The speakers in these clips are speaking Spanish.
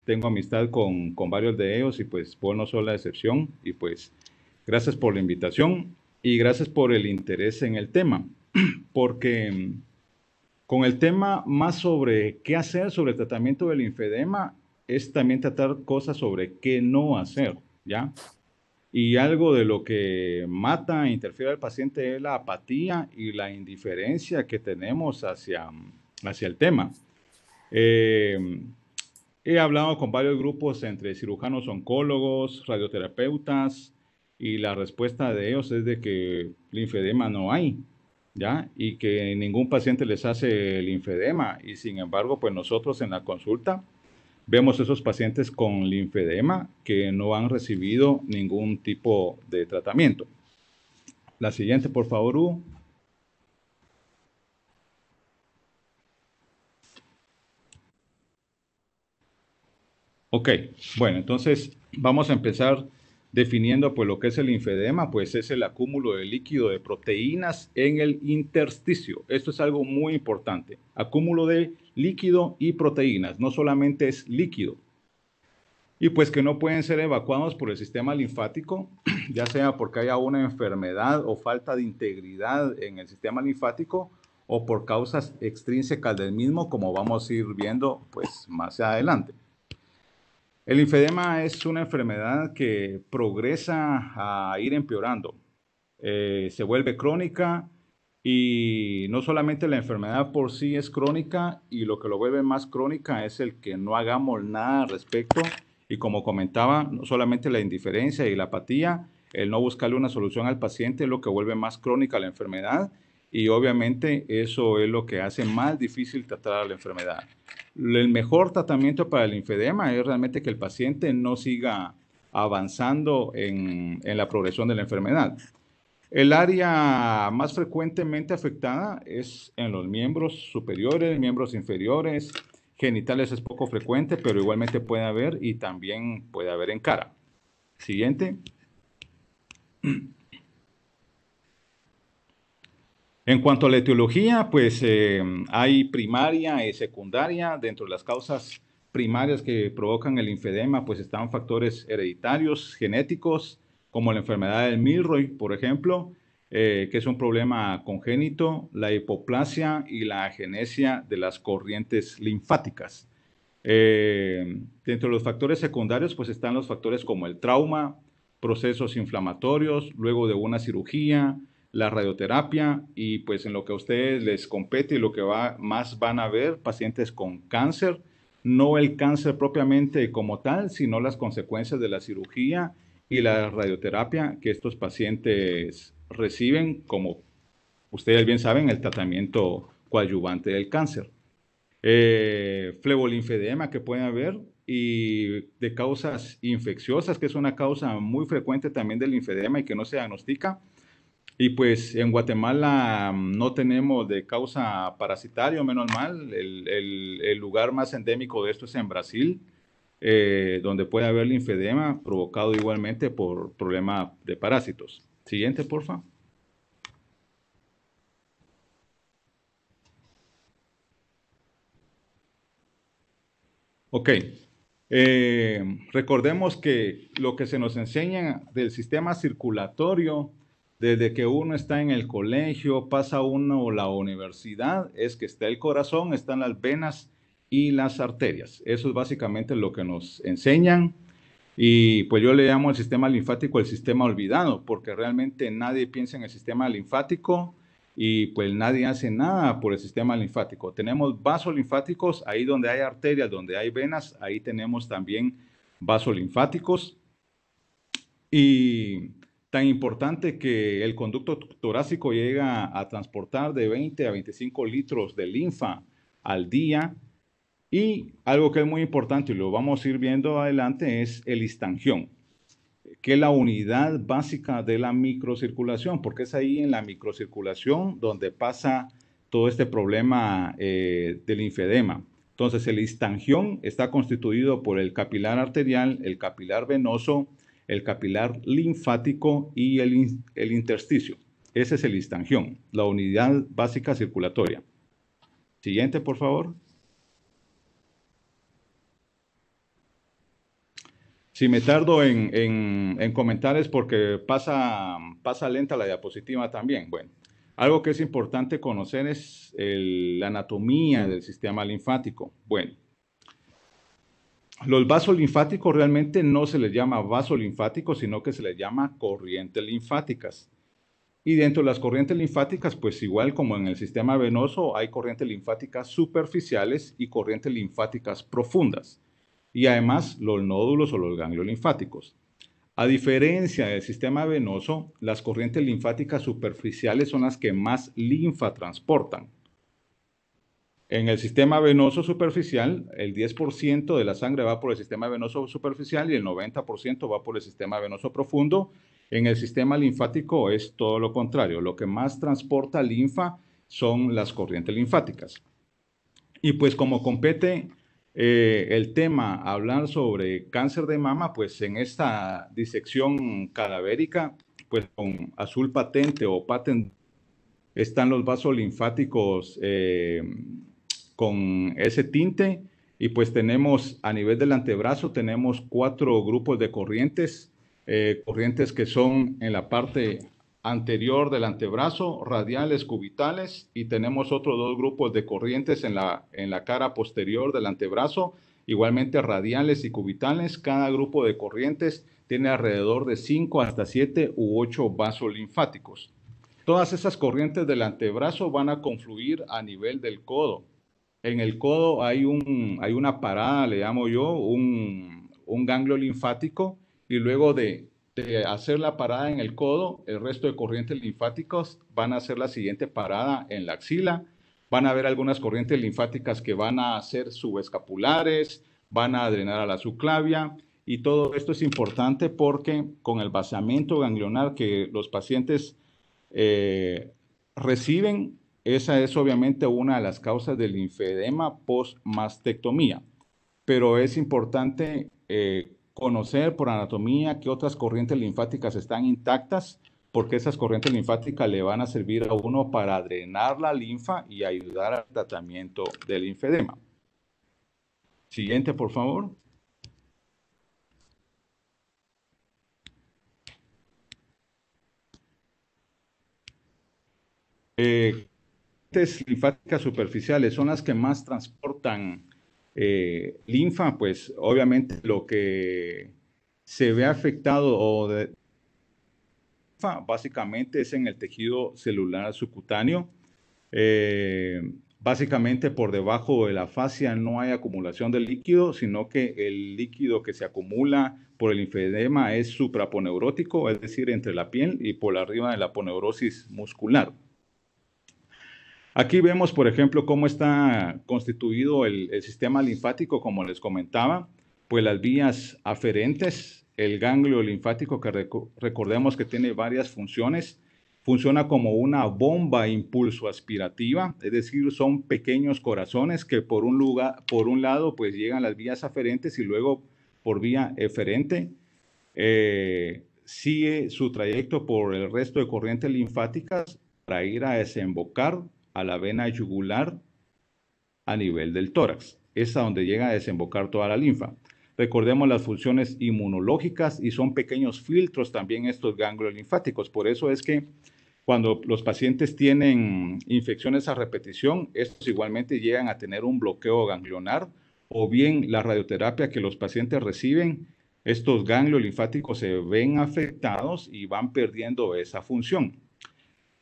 tengo amistad con varios de ellos y pues vos no sos la excepción. Y pues gracias por la invitación y gracias por el interés en el tema, porque con el tema más sobre qué hacer sobre el tratamiento del linfedema es también tratar cosas sobre qué no hacer, ¿ya? Y algo de lo que mata e interfiere al paciente es la apatía y la indiferencia que tenemos hacia el tema. Eh, He hablado con varios grupos entre cirujanos oncólogos, radioterapeutas, y la respuesta de ellos es de que linfedema no hay, ¿ya? Y que ningún paciente les hace linfedema. Y sin embargo, pues nosotros en la consulta vemos esos pacientes con linfedema que no han recibido ningún tipo de tratamiento. La siguiente, por favor, Hugo. Ok, bueno, entonces vamos a empezar definiendo pues lo que es el linfedema, pues es el acúmulo de líquido de proteínas en el intersticio. Esto es algo muy importante. Acúmulo de líquido y proteínas, no solamente es líquido. Y pues que no pueden ser evacuados por el sistema linfático, ya sea porque haya una enfermedad o falta de integridad en el sistema linfático o por causas extrínsecas del mismo, como vamos a ir viendo pues más adelante. El linfedema es una enfermedad que progresa a ir empeorando. Se vuelve crónica y no solamente la enfermedad por sí es crónica y lo que lo vuelve más crónica es el que no hagamos nada al respecto y como comentaba, no solamente la indiferencia y la apatía, el no buscarle una solución al paciente es lo que vuelve más crónica la enfermedad y obviamente eso es lo que hace más difícil tratar la enfermedad. El mejor tratamiento para el linfedema es realmente que el paciente no siga avanzando en la progresión de la enfermedad. El área más frecuentemente afectada es en los miembros superiores, miembros inferiores, genitales es poco frecuente, pero igualmente puede haber y también puede haber en cara. Siguiente. En cuanto a la etiología, pues hay primaria y secundaria. Dentro de las causas primarias que provocan el linfedema, pues están factores hereditarios, genéticos, como la enfermedad del Milroy, por ejemplo, que es un problema congénito, la hipoplasia y la agenesia de las corrientes linfáticas. Dentro de los factores secundarios, pues están los factores como el trauma, procesos inflamatorios, luego de una cirugía, la radioterapia y pues en lo que a ustedes les compete y lo que más van a ver, pacientes con cáncer, no el cáncer propiamente como tal, sino las consecuencias de la cirugía y la radioterapia que estos pacientes reciben, como ustedes bien saben, el tratamiento coadyuvante del cáncer. Flebolinfedema que puede haber y de causas infecciosas, que es una causa muy frecuente también del linfedema y que no se diagnostica. Y pues en Guatemala no tenemos de causa parasitaria, menos mal. El lugar más endémico de esto es en Brasil, donde puede haber linfedema provocado igualmente por problema de parásitos. Siguiente, porfa. Ok. Recordemos que lo que se nos enseña del sistema circulatorio desde que uno está en el colegio, pasa uno a la universidad, es que está el corazón, están las venas y las arterias. Eso es básicamente lo que nos enseñan. Y pues yo le llamo el sistema linfático el sistema olvidado, porque realmente nadie piensa en el sistema linfático y pues nadie hace nada por el sistema linfático. Tenemos vasos linfáticos, ahí donde hay arterias, donde hay venas, ahí tenemos también vasos linfáticos. Y tan importante que el conducto torácico llega a transportar de 20 a 25 litros de linfa al día. Y algo que es muy importante y lo vamos a ir viendo adelante es el histangión, que es la unidad básica de la microcirculación, porque es ahí en la microcirculación donde pasa todo este problema del linfedema. Entonces el histangión está constituido por el capilar arterial, el capilar venoso, el capilar linfático y el intersticio. Ese es el histangión, la unidad básica circulatoria. Siguiente, por favor. Si me tardo en comentar es porque pasa lenta la diapositiva también. Bueno, algo que es importante conocer es la anatomía del sistema linfático. Bueno, los vasos linfáticos realmente no se les llama vasos linfáticos, sino que se les llama corrientes linfáticas. Y dentro de las corrientes linfáticas, pues igual como en el sistema venoso, hay corrientes linfáticas superficiales y corrientes linfáticas profundas. Y además los nódulos o los ganglios linfáticos. A diferencia del sistema venoso, las corrientes linfáticas superficiales son las que más linfa transportan. En el sistema venoso superficial, el 10% de la sangre va por el sistema venoso superficial y el 90% va por el sistema venoso profundo. En el sistema linfático es todo lo contrario. Lo que más transporta linfa son las corrientes linfáticas. Y pues como compete el tema hablar sobre cáncer de mama, pues en esta disección cadavérica, pues con azul patente o patent están los vasos linfáticos con ese tinte y pues tenemos a nivel del antebrazo, tenemos 4 grupos de corrientes, corrientes que son en la parte anterior del antebrazo, radiales, cubitales, y tenemos otros 2 grupos de corrientes en la cara posterior del antebrazo, igualmente radiales y cubitales. Cada grupo de corrientes tiene alrededor de 5 hasta 7 u 8 vasos linfáticos. Todas esas corrientes del antebrazo van a confluir a nivel del codo. En el codo hay una parada, le llamo yo, un ganglio linfático, y luego de hacer la parada en el codo, el resto de corrientes linfáticas van a hacer la siguiente parada en la axila. Van a haber algunas corrientes linfáticas que van a ser subescapulares, van a drenar a la subclavia, y todo esto es importante porque con el vaciamiento ganglionar que los pacientes reciben, esa es obviamente una de las causas del linfedema post-mastectomía. Pero es importante conocer por anatomía qué otras corrientes linfáticas están intactas, porque esas corrientes linfáticas le van a servir a uno para drenar la linfa y ayudar al tratamiento del linfedema. Siguiente, por favor. Corrientes linfáticas superficiales son las que más transportan linfa, pues obviamente lo que se ve afectado básicamente es en el tejido celular subcutáneo. Básicamente por debajo de la fascia no hay acumulación de líquido, sino que el líquido que se acumula por el linfedema es supraponeurótico, es decir, entre la piel y por arriba de la aponeurosis muscular. Aquí vemos, por ejemplo, cómo está constituido el sistema linfático, como les comentaba, pues las vías aferentes, el ganglio linfático que recordemos que tiene varias funciones, funciona como una bomba impulso aspirativa, es decir, son pequeños corazones que por un lado pues llegan las vías aferentes y luego por vía eferente sigue su trayecto por el resto de corrientes linfáticas para ir a desembocar a la vena yugular a nivel del tórax. Es a donde llega a desembocar toda la linfa. Recordemos las funciones inmunológicas y son pequeños filtros también estos ganglios linfáticos. Por eso es que cuando los pacientes tienen infecciones a repetición, estos igualmente llegan a tener un bloqueo ganglionar, o bien la radioterapia que los pacientes reciben, estos ganglios linfáticos se ven afectados y van perdiendo esa función.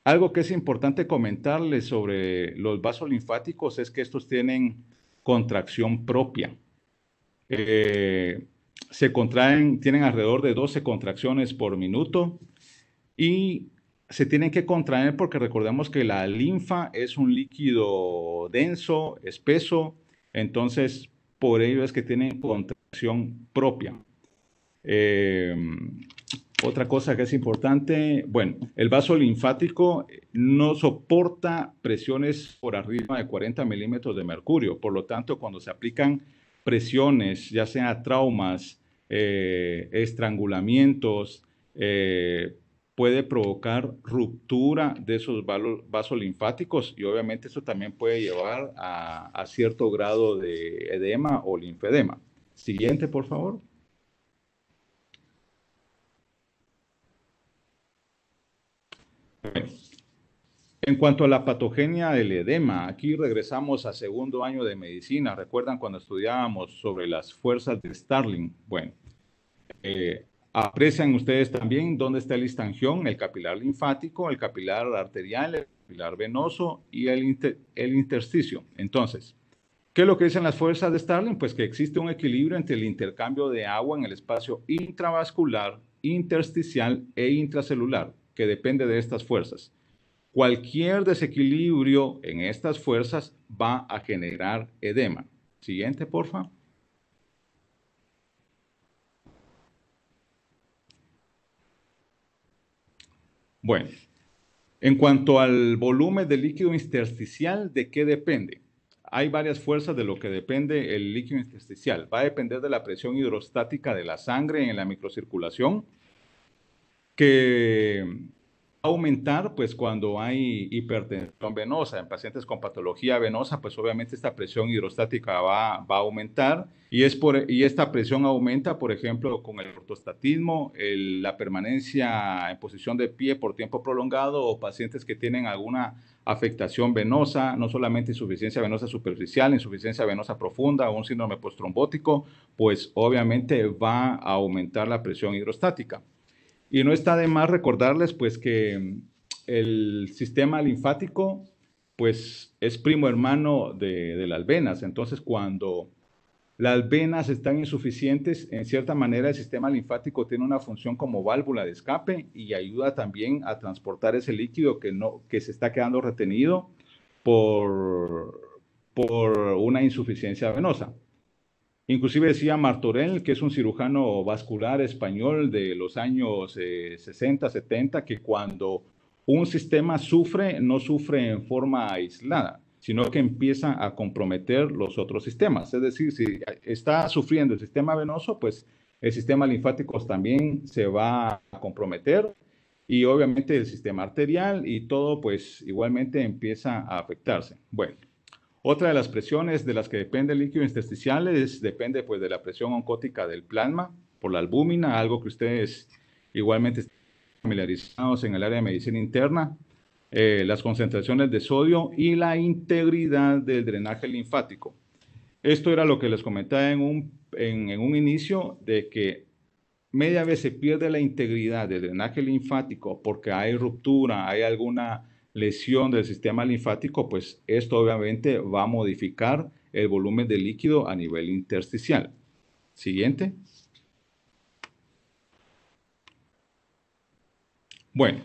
Algo que es importante comentarles sobre los vasos linfáticos es que estos tienen contracción propia. Se contraen, tienen alrededor de 12 contracciones por minuto y se tienen que contraer porque recordemos que la linfa es un líquido denso, espeso, entonces por ello es que tienen contracción propia. Otra cosa que es importante, bueno, el vaso linfático no soporta presiones por arriba de 40 milímetros de mercurio, por lo tanto, cuando se aplican presiones, ya sea traumas, estrangulamientos, puede provocar ruptura de esos vasos linfáticos y obviamente eso también puede llevar a cierto grado de edema o linfedema. Siguiente, por favor. Bueno, en cuanto a la patogenia del edema, aquí regresamos a segundo año de medicina. ¿Recuerdan cuando estudiábamos sobre las fuerzas de Starling? Bueno, aprecian ustedes también dónde está el histangión, el capilar linfático, el capilar arterial, el capilar venoso y el intersticio. Entonces, ¿qué es lo que dicen las fuerzas de Starling? Pues que existe un equilibrio entre el intercambio de agua en el espacio intravascular, intersticial e intracelular, que depende de estas fuerzas. Cualquier desequilibrio en estas fuerzas va a generar edema. Siguiente, porfa. Bueno, en cuanto al volumen del líquido intersticial, ¿de qué depende? Hay varias fuerzas de lo que depende el líquido intersticial. Va a depender de la presión hidrostática de la sangre en la microcirculación, que va a aumentar pues cuando hay hipertensión venosa. En pacientes con patología venosa, pues obviamente esta presión hidrostática va a aumentar y esta presión aumenta, por ejemplo, con el ortostatismo, la permanencia en posición de pie por tiempo prolongado o pacientes que tienen alguna afectación venosa, no solamente insuficiencia venosa superficial, insuficiencia venosa profunda o un síndrome postrombótico, pues obviamente va a aumentar la presión hidrostática. Y no está de más recordarles pues que el sistema linfático pues es primo hermano de las venas. Entonces cuando las venas están insuficientes, en cierta manera el sistema linfático tiene una función como válvula de escape y ayuda también a transportar ese líquido que se está quedando retenido por, por una insuficiencia venosa. Inclusive decía Martorell, que es un cirujano vascular español de los años 60, 70, que cuando un sistema sufre, no sufre en forma aislada, sino que empieza a comprometer los otros sistemas. Es decir, si está sufriendo el sistema venoso, pues el sistema linfático también se va a comprometer y obviamente el sistema arterial y todo, pues igualmente empieza a afectarse. Bueno. Otra de las presiones de las que depende el líquido intersticial depende pues de la presión oncótica del plasma por la albúmina, algo que ustedes igualmente están familiarizados en el área de medicina interna, las concentraciones de sodio y la integridad del drenaje linfático. Esto era lo que les comentaba en un inicio de que media vez se pierde la integridad del drenaje linfático porque hay ruptura, hay alguna lesión del sistema linfático, pues esto obviamente va a modificar el volumen de líquido a nivel intersticial. Siguiente. Bueno,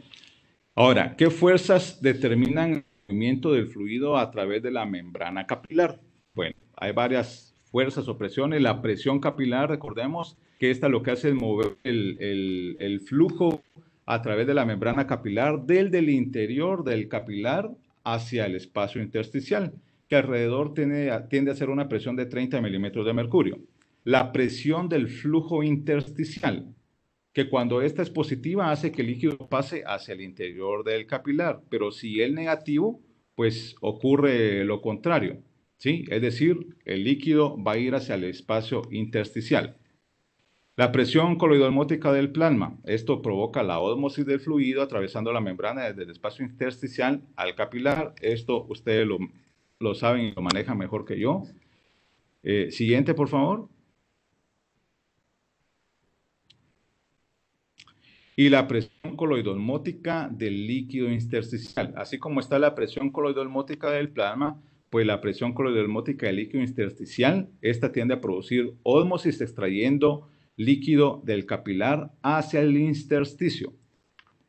ahora, ¿qué fuerzas determinan el movimiento del fluido a través de la membrana capilar? Bueno, hay varias fuerzas o presiones. La presión capilar, recordemos que esta lo que hace es mover el flujo a través de la membrana capilar del interior del capilar hacia el espacio intersticial, que alrededor tiende a ser una presión de 30 milímetros de mercurio. La presión del flujo intersticial, que cuando esta es positiva hace que el líquido pase hacia el interior del capilar, pero si es negativo, pues ocurre lo contrario, ¿sí? Es decir, el líquido va a ir hacia el espacio intersticial. La presión coloidosmótica del plasma, esto provoca la ósmosis del fluido atravesando la membrana desde el espacio intersticial al capilar. Esto ustedes lo saben y lo manejan mejor que yo. Siguiente, por favor. Y la presión coloidosmótica del líquido intersticial. Así como está la presión coloidosmótica del plasma, pues la presión coloidosmótica del líquido intersticial, esta tiende a producir ósmosis extrayendo líquido del capilar hacia el intersticio.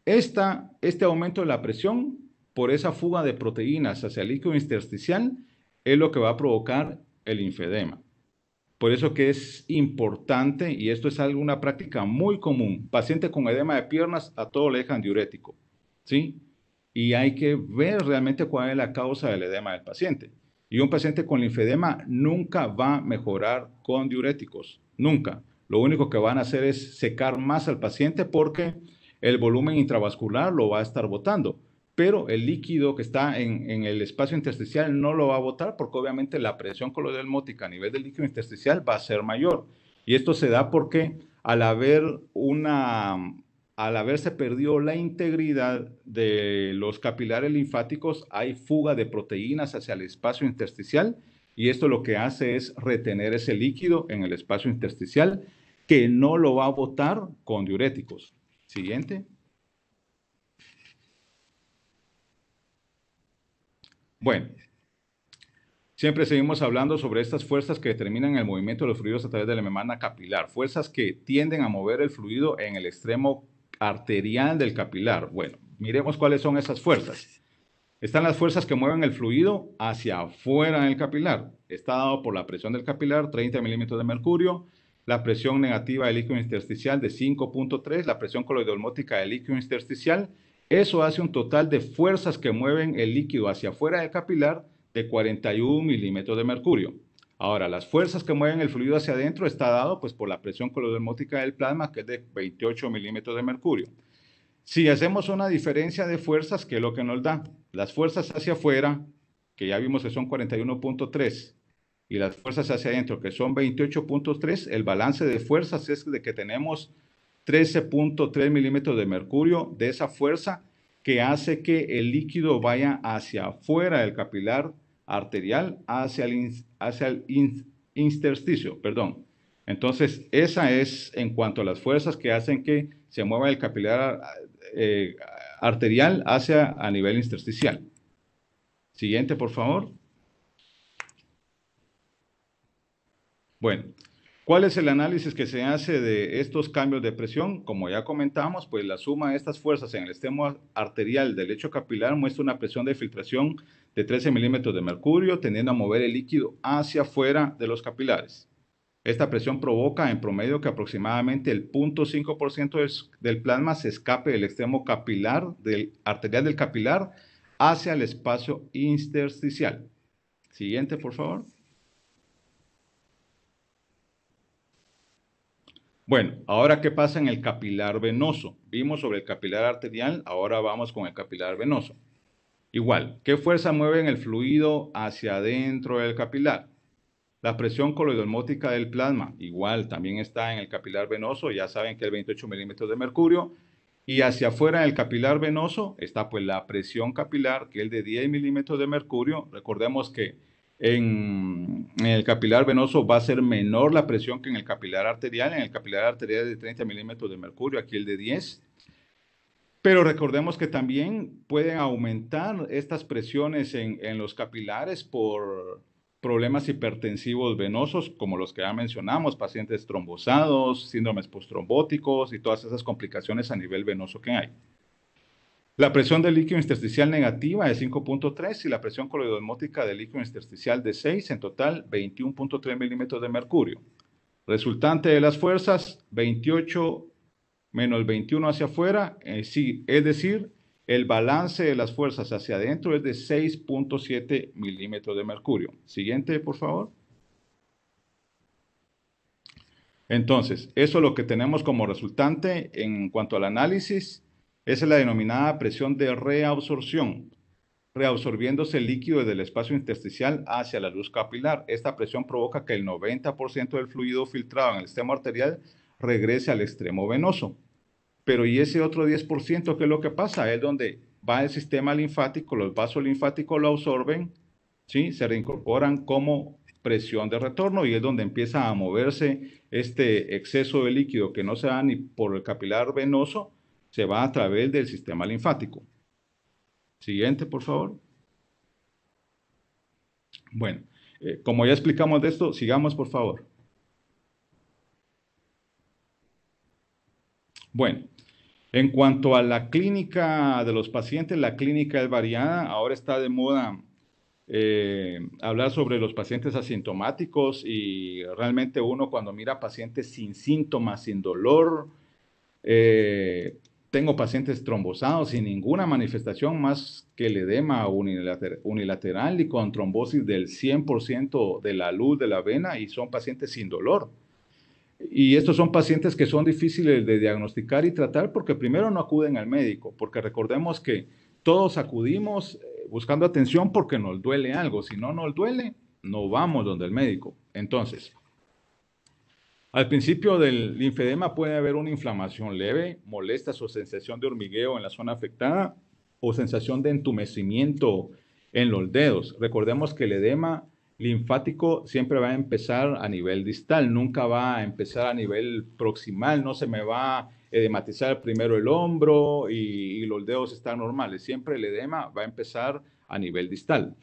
Este aumento de la presión por esa fuga de proteínas hacia el líquido intersticial es lo que va a provocar el linfedema. Por eso que es importante, y esto es una práctica muy común, paciente con edema de piernas, a todo le dejan diurético, ¿sí? Y hay que ver realmente cuál es la causa del edema del paciente. Y un paciente con linfedema nunca va a mejorar con diuréticos, nunca. Lo único que van a hacer es secar más al paciente porque el volumen intravascular lo va a estar botando, pero el líquido que está en el espacio intersticial no lo va a botar porque obviamente la presión coloidosmótica a nivel del líquido intersticial va a ser mayor. Y esto se da porque al haber al haberse perdido la integridad de los capilares linfáticos, hay fuga de proteínas hacia el espacio intersticial y esto lo que hace es retener ese líquido en el espacio intersticial que no lo va a botar con diuréticos. Siguiente. Bueno, siempre seguimos hablando sobre estas fuerzas que determinan el movimiento de los fluidos a través de la membrana capilar, fuerzas que tienden a mover el fluido en el extremo arterial del capilar. Bueno, miremos cuáles son esas fuerzas. Están las fuerzas que mueven el fluido hacia afuera del capilar. Está dado por la presión del capilar, 30 milímetros de mercurio, la presión negativa del líquido intersticial de 5.3, la presión coloidosmótica del líquido intersticial. Eso hace un total de fuerzas que mueven el líquido hacia afuera del capilar de 41 milímetros de mercurio. Ahora, las fuerzas que mueven el fluido hacia adentro está dado pues, por la presión coloidosmótica del plasma, que es de 28 milímetros de mercurio. Si hacemos una diferencia de fuerzas, ¿qué es lo que nos da? Las fuerzas hacia afuera, que ya vimos que son 41.3, y las fuerzas hacia adentro, que son 28.3, el balance de fuerzas es de que tenemos 13.3 milímetros de mercurio de esa fuerza que hace que el líquido vaya hacia afuera del capilar arterial, hacia el intersticio, perdón. Entonces, esa es en cuanto a las fuerzas que hacen que se mueva el capilar arterial hacia a nivel intersticial. Siguiente, por favor. Bueno, ¿cuál es el análisis que se hace de estos cambios de presión? Como ya comentamos, pues la suma de estas fuerzas en el extremo arterial del lecho capilar muestra una presión de filtración de 13 milímetros de mercurio, tendiendo a mover el líquido hacia afuera de los capilares. Esta presión provoca en promedio que aproximadamente el 0.5% del plasma se escape del extremo capilar, arterial del capilar, hacia el espacio intersticial. Siguiente, por favor. Bueno, ahora, ¿qué pasa en el capilar venoso? Vimos sobre el capilar arterial, ahora vamos con el capilar venoso. Igual, ¿qué fuerza mueve el fluido hacia adentro del capilar? La presión coloidosmótica del plasma, igual, también está en el capilar venoso, ya saben que es 28 milímetros de mercurio. Y hacia afuera del capilar venoso está pues la presión capilar, que es de 10 milímetros de mercurio. Recordemos que en el capilar venoso va a ser menor la presión que en el capilar arterial. En el capilar arterial es de 30 milímetros de mercurio, aquí el de 10. Pero recordemos que también pueden aumentar estas presiones en los capilares por problemas hipertensivos venosos, como los que ya mencionamos, pacientes trombosados, síndromes postrombóticos y todas esas complicaciones a nivel venoso que hay. La presión del líquido intersticial negativa es 5.3 y la presión coloidosmótica del líquido intersticial de 6, en total 21.3 milímetros de mercurio. Resultante de las fuerzas, 28 menos 21 hacia afuera, sí, es decir, el balance de las fuerzas hacia adentro es de 6.7 milímetros de mercurio. Siguiente, por favor. Entonces, eso es lo que tenemos como resultante en cuanto al análisis. Esa es la denominada presión de reabsorción, reabsorbiéndose el líquido desde el espacio intersticial hacia la luz capilar. Esta presión provoca que el 90% del fluido filtrado en el extremo arterial regrese al extremo venoso. Pero ¿y ese otro 10% qué es lo que pasa? Es donde va el sistema linfático, los vasos linfáticos lo absorben, ¿sí? Se reincorporan como presión de retorno y es donde empieza a moverse este exceso de líquido que no se va ni por el capilar venoso, se va a través del sistema linfático. Siguiente, por favor. Bueno, como ya explicamos de esto, sigamos, por favor. Bueno, en cuanto a la clínica de los pacientes, la clínica es variada. Ahora está de moda hablar sobre los pacientes asintomáticos y realmente uno cuando mira pacientes sin síntomas, sin dolor, tengo pacientes trombosados sin ninguna manifestación más que el edema unilateral y con trombosis del 100% de la luz de la vena y son pacientes sin dolor. Y estos son pacientes que son difíciles de diagnosticar y tratar porque primero no acuden al médico, porque recordemos que todos acudimos buscando atención porque nos duele algo. Si no nos duele, no vamos donde el médico. Entonces, Al principio del linfedema puede haber una inflamación leve, molestas o sensación de hormigueo en la zona afectada o sensación de entumecimiento en los dedos. Recordemos que el edema linfático siempre va a empezar a nivel distal, nunca va a empezar a nivel proximal, no se me va a edematizar primero el hombro y los dedos están normales. Siempre el edema va a empezar a nivel distal.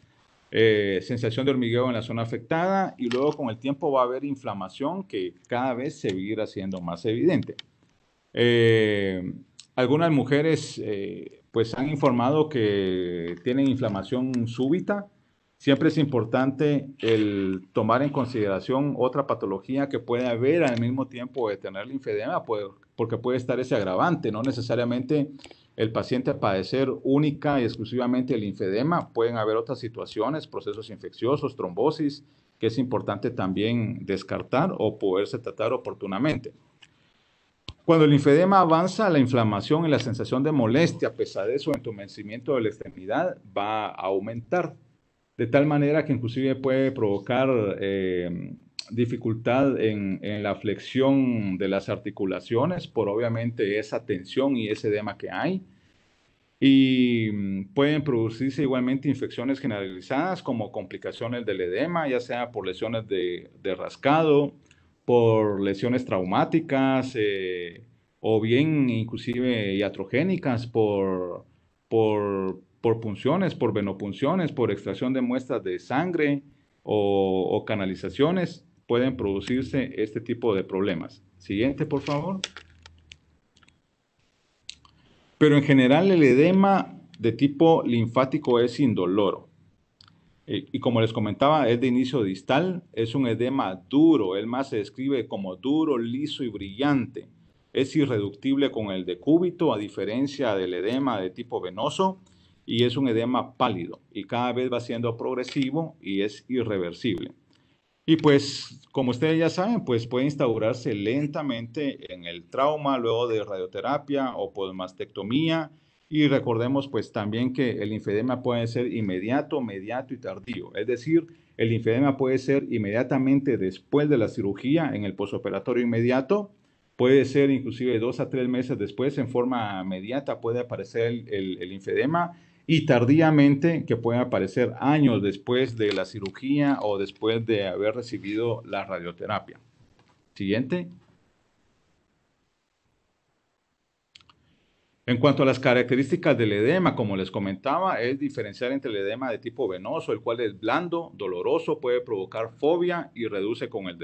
Sensación de hormigueo en la zona afectada y luego con el tiempo va a haber inflamación que cada vez se irá haciendo más evidente. Algunas mujeres pues han informado que tienen inflamación súbita. Siempre es importante el tomar en consideración otra patología que puede haber al mismo tiempo de tener linfedema, porque puede estar ese agravante, no necesariamente el paciente padecer única y exclusivamente el linfedema, pueden haber otras situaciones, procesos infecciosos, trombosis, que es importante también descartar o poderse tratar oportunamente. Cuando el linfedema avanza, la inflamación y la sensación de molestia, pesadez o entumecimiento de la extremidad va a aumentar, de tal manera que inclusive puede provocar dificultad en la flexión de las articulaciones por obviamente esa tensión y ese edema que hay. Y pueden producirse igualmente infecciones generalizadas como complicaciones del edema, ya sea por lesiones de rascado, por lesiones traumáticas o bien inclusive iatrogénicas por punciones, por venopunciones, por extracción de muestras de sangre o canalizaciones. Pueden producirse este tipo de problemas. Siguiente, por favor. Pero en general el edema de tipo linfático es indoloro. Y como les comentaba, es de inicio distal, es un edema duro, él más se describe como duro, liso y brillante. Es irreductible con el decúbito, a diferencia del edema de tipo venoso, y es un edema pálido, y cada vez va siendo progresivo y es irreversible. Y pues, como ustedes ya saben, pues puede instaurarse lentamente en el trauma, luego de radioterapia o por mastectomía. Y recordemos pues también que el linfedema puede ser inmediato, mediato y tardío. Es decir, el linfedema puede ser inmediatamente después de la cirugía, en el posoperatorio inmediato. Puede ser inclusive 2 a 3 meses después, en forma mediata, puede aparecer el linfedema y tardíamente, que puede aparecer años después de la cirugía o después de haber recibido la radioterapia. Siguiente. En cuanto a las características del edema, como les comentaba, es diferenciar entre el edema de tipo venoso, el cual es blando, doloroso, puede provocar fobia y reduce con el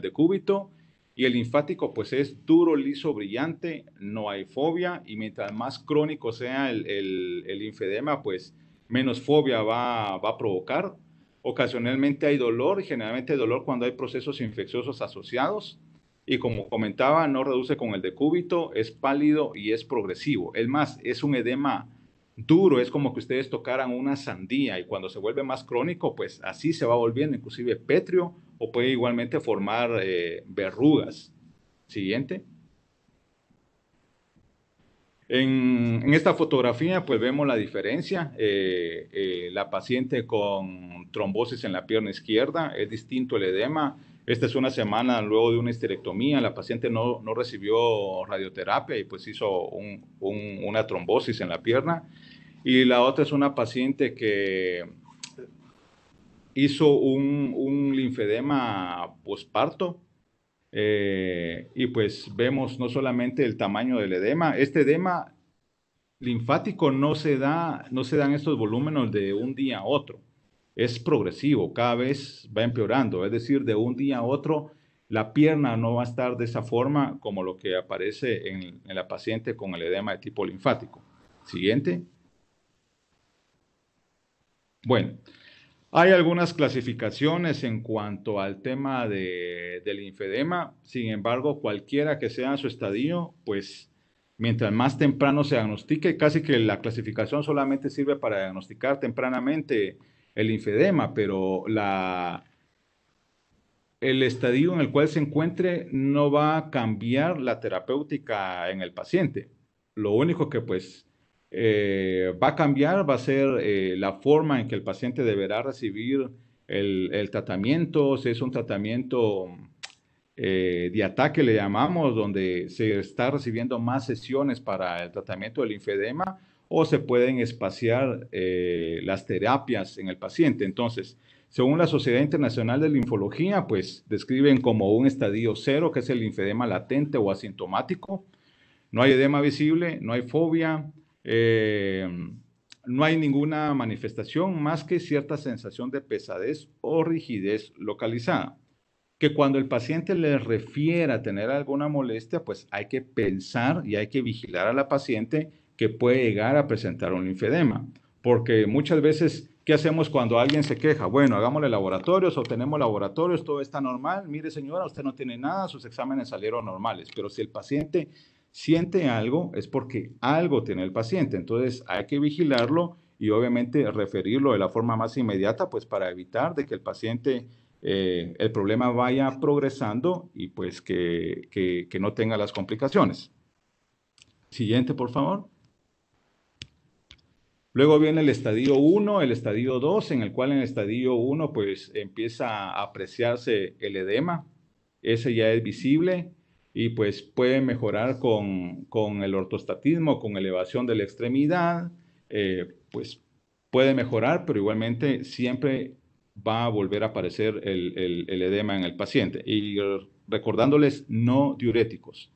decúbito. Y el linfático, pues es duro, liso, brillante, no hay fobia. Y mientras más crónico sea el linfedema, pues menos fobia va a provocar. Ocasionalmente hay dolor, y generalmente hay dolor cuando hay procesos infecciosos asociados. Y como comentaba, no reduce con el decúbito, es pálido y es progresivo. Es más, es un edema duro, es como que ustedes tocaran una sandía y cuando se vuelve más crónico, pues así se va volviendo, inclusive pétreo o puede igualmente formar verrugas. Siguiente. En esta fotografía pues vemos la diferencia. La paciente con trombosis en la pierna izquierda, es distinto el edema. Esta es una semana luego de una histerectomía. La paciente no recibió radioterapia y pues hizo una trombosis en la pierna. Y la otra es una paciente que hizo un linfedema posparto. Y pues vemos no solamente el tamaño del edema, este edema linfático no se dan estos volúmenes de un día a otro. Es progresivo, cada vez va empeorando. Es decir, de un día a otro, la pierna no va a estar de esa forma como lo que aparece en la paciente con el edema de tipo linfático. Siguiente. Bueno, hay algunas clasificaciones en cuanto al tema del linfedema. Sin embargo, cualquiera que sea su estadio, pues mientras más temprano se diagnostique, casi que la clasificación solamente sirve para diagnosticar tempranamente el linfedema, pero el estadio en el cual se encuentre no va a cambiar la terapéutica en el paciente. Lo único que pues va a cambiar va a ser la forma en que el paciente deberá recibir el tratamiento, si es un tratamiento de ataque, le llamamos, donde se está recibiendo más sesiones para el tratamiento del linfedema, o se pueden espaciar las terapias en el paciente. Entonces, según la Sociedad Internacional de Linfología, pues describen como un estadio 0, que es el linfedema latente o asintomático. No hay edema visible, no hay fobia, no hay ninguna manifestación más que cierta sensación de pesadez o rigidez localizada. Que cuando el paciente le refiera tener alguna molestia, pues hay que pensar y hay que vigilar a la paciente que puede llegar a presentar un linfedema. Porque muchas veces, ¿qué hacemos cuando alguien se queja? Bueno, hagámosle laboratorios, obtenemos laboratorios, todo está normal. Mire, señora, usted no tiene nada, sus exámenes salieron normales. Pero si el paciente siente algo, es porque algo tiene el paciente. Entonces hay que vigilarlo y obviamente referirlo de la forma más inmediata, pues para evitar de que el paciente, el problema vaya progresando y pues que no tenga las complicaciones. Siguiente, por favor. Luego viene el estadio 1, el estadio 2, en el cual en el estadio 1 pues empieza a apreciarse el edema. Ese ya es visible y pues puede mejorar con el ortostatismo, con elevación de la extremidad, pues puede mejorar, pero igualmente siempre va a volver a aparecer el edema en el paciente. Y recordándoles, no diuréticos.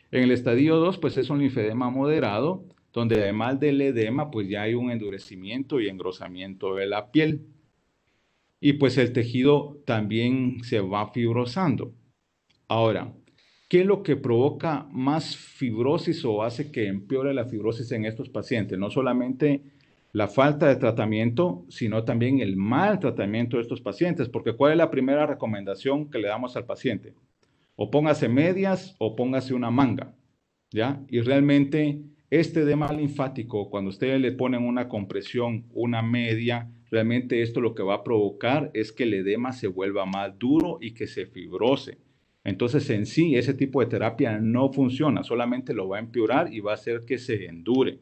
En el estadio 2, pues es un linfedema moderado, donde además del edema, pues ya hay un endurecimiento y engrosamiento de la piel. Y pues el tejido también se va fibrosando. Ahora, ¿qué es lo que provoca más fibrosis o hace que empeore la fibrosis en estos pacientes? No solamente la falta de tratamiento, sino también el mal tratamiento de estos pacientes, porque ¿cuál es la primera recomendación que le damos al paciente? O póngase medias o póngase una manga, ¿ya? Y realmente este edema linfático, cuando ustedes le ponen una compresión, una media, realmente esto lo que va a provocar es que el edema se vuelva más duro y que se fibrose. Entonces, en sí, ese tipo de terapia no funciona, solamente lo va a empeorar y va a hacer que se endure.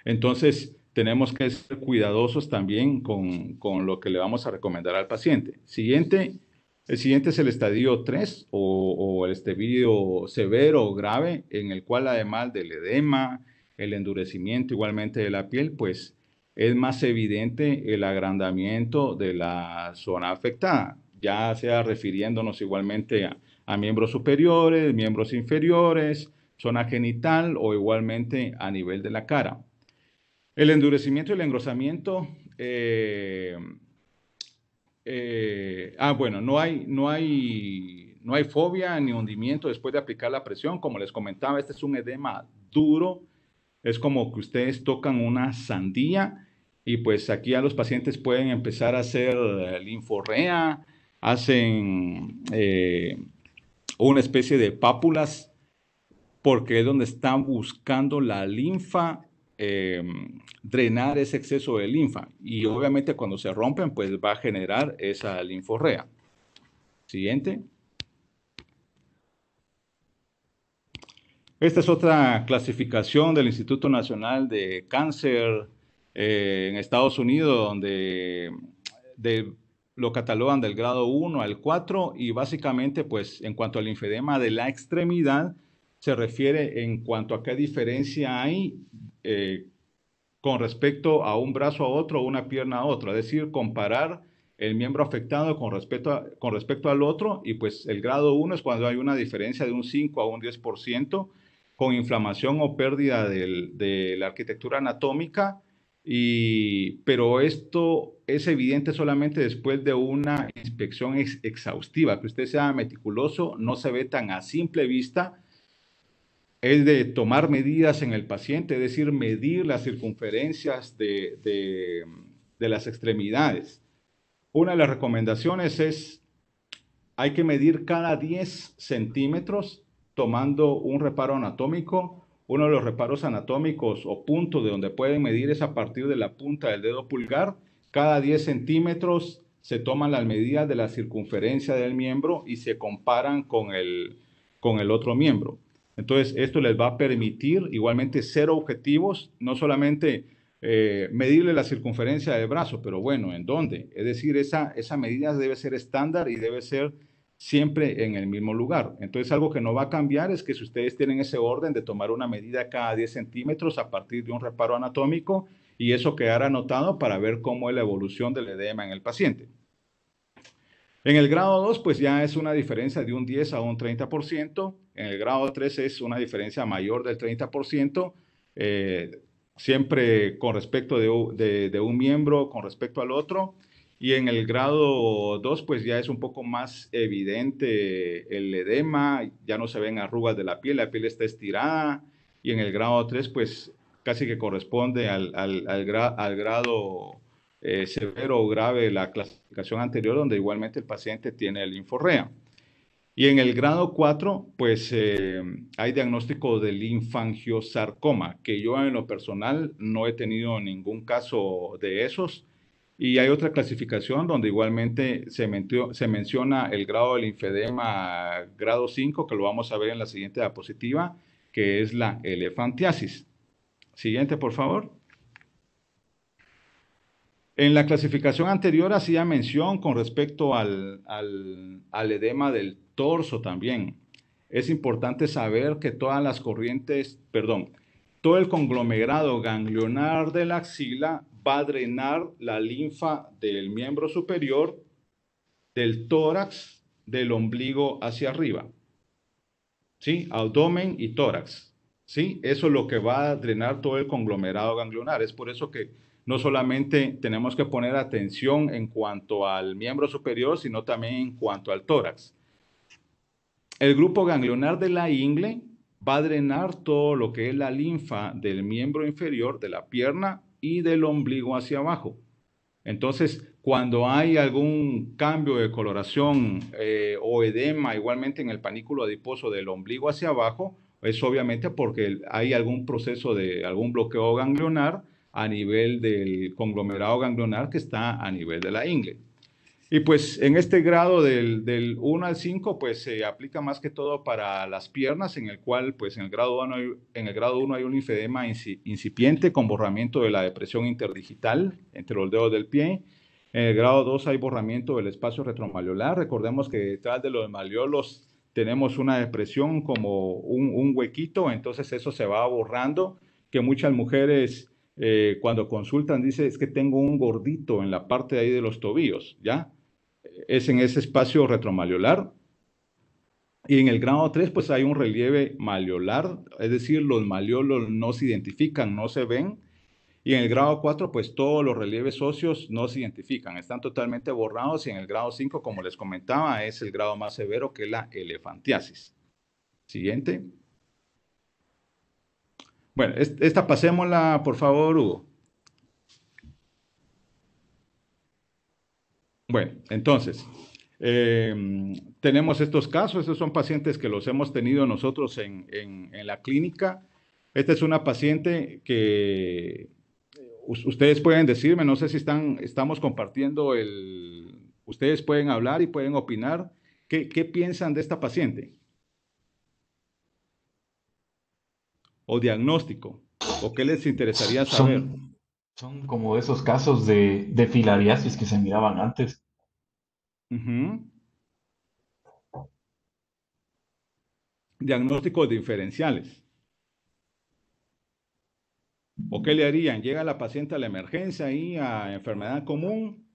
Entonces, tenemos que ser cuidadosos también con lo que le vamos a recomendar al paciente. El siguiente es el estadio 3 o el estadio severo o grave, en el cual además del edema, el endurecimiento igualmente de la piel, pues es más evidente el agrandamiento de la zona afectada, ya sea refiriéndonos igualmente a miembros superiores, miembros inferiores, zona genital o igualmente a nivel de la cara. El endurecimiento y el engrosamiento, bueno, no hay fobia ni hundimiento después de aplicar la presión. Como les comentaba, este es un edema duro. Es como que ustedes tocan una sandía y pues aquí a los pacientes pueden empezar a hacer linforrea, hacen una especie de pápulas porque es donde están buscando la linfa, drenar ese exceso de linfa. Y obviamente cuando se rompen, pues va a generar esa linforrea. Siguiente. Esta es otra clasificación del Instituto Nacional de Cáncer en Estados Unidos, donde lo catalogan del grado 1 al 4 y básicamente, pues, en cuanto al linfedema de la extremidad, se refiere en cuanto a qué diferencia hay con respecto a un brazo a otro o una pierna a otro, es decir, comparar el miembro afectado con respecto al otro y pues el grado 1 es cuando hay una diferencia de un 5 a un 10% con inflamación o pérdida de la arquitectura anatómica, pero esto es evidente solamente después de una inspección exhaustiva, que usted sea meticuloso, no se ve tan a simple vista, es de tomar medidas en el paciente, es decir, medir las circunferencias de las extremidades. Una de las recomendaciones es, hay que medir cada 10 centímetros tomando un reparo anatómico. Uno de los reparos anatómicos o puntos de donde pueden medir es a partir de la punta del dedo pulgar. Cada 10 centímetros se toman las medidas de la circunferencia del miembro y se comparan con el otro miembro. Entonces, esto les va a permitir igualmente ser objetivos, no solamente medirle la circunferencia del brazo, pero bueno, ¿en dónde? Es decir, esa medida debe ser estándar y debe ser siempre en el mismo lugar. Entonces, algo que no va a cambiar es que si ustedes tienen ese orden de tomar una medida cada 10 centímetros a partir de un reparo anatómico, y eso quedará anotado para ver cómo es la evolución del edema en el paciente. En el grado 2, pues ya es una diferencia de un 10 a un 30%. En el grado 3 es una diferencia mayor del 30%, siempre con respecto de un miembro con respecto al otro. Y en el grado 2, pues ya es un poco más evidente el edema, ya no se ven arrugas de la piel está estirada. Y en el grado 3, pues casi que corresponde al grado severo o grave de la clasificación anterior, donde igualmente el paciente tiene linforrea. Y en el grado 4, pues hay diagnóstico de linfangiosarcoma, que yo en lo personal no he tenido ningún caso de esos. Y hay otra clasificación donde igualmente se menciona el grado del linfedema grado 5, que lo vamos a ver en la siguiente diapositiva, que es la elefantiasis. Siguiente, por favor. En la clasificación anterior hacía mención con respecto al edema del torso también. Es importante saber que todas las corrientes, perdón, todo el conglomerado ganglionar de la axila va a drenar la linfa del miembro superior, del tórax, del ombligo hacia arriba. ¿Sí? Abdomen y tórax. ¿Sí? Eso es lo que va a drenar todo el conglomerado ganglionar. Es por eso que no solamente tenemos que poner atención en cuanto al miembro superior, sino también en cuanto al tórax. El grupo ganglionar de la ingle va a drenar todo lo que es la linfa del miembro inferior, de la pierna y del ombligo hacia abajo. Entonces, cuando hay algún cambio de coloración o edema, igualmente en el panículo adiposo del ombligo hacia abajo, es obviamente porque hay algún proceso de algún bloqueo ganglionar a nivel del conglomerado ganglionar que está a nivel de la ingle. Y pues en este grado del 1 al 5, pues se aplica más que todo para las piernas, en el cual pues en el grado 1 hay un linfedema incipiente con borramiento de la depresión interdigital entre los dedos del pie. En el grado 2 hay borramiento del espacio retromalleolar. Recordemos que detrás de los malleolos tenemos una depresión como un huequito, entonces eso se va borrando, que muchas mujeres cuando consultan dicen es que tengo un gordito en la parte de ahí de los tobillos, ¿ya? Es en ese espacio retromalleolar. Y en el grado 3, pues hay un relieve malleolar, es decir, los malleolos no se identifican, no se ven. Y en el grado 4, pues todos los relieves óseos no se identifican, están totalmente borrados. Y en el grado 5, como les comentaba, es el grado más severo, que es la elefantiasis. Siguiente. Bueno, esta pasémosla, por favor, Hugo. Bueno, entonces, tenemos estos casos. Estos son pacientes que los hemos tenido nosotros en la clínica. Esta es una paciente que ustedes pueden decirme, no sé si estamos compartiendo ustedes pueden hablar y pueden opinar. ¿Qué piensan de esta paciente? O diagnóstico, o qué les interesaría saber. Son como esos casos de filariasis que se miraban antes. Ujú. Diagnósticos diferenciales. ¿O qué le harían? Llega la paciente a la emergencia y a enfermedad común.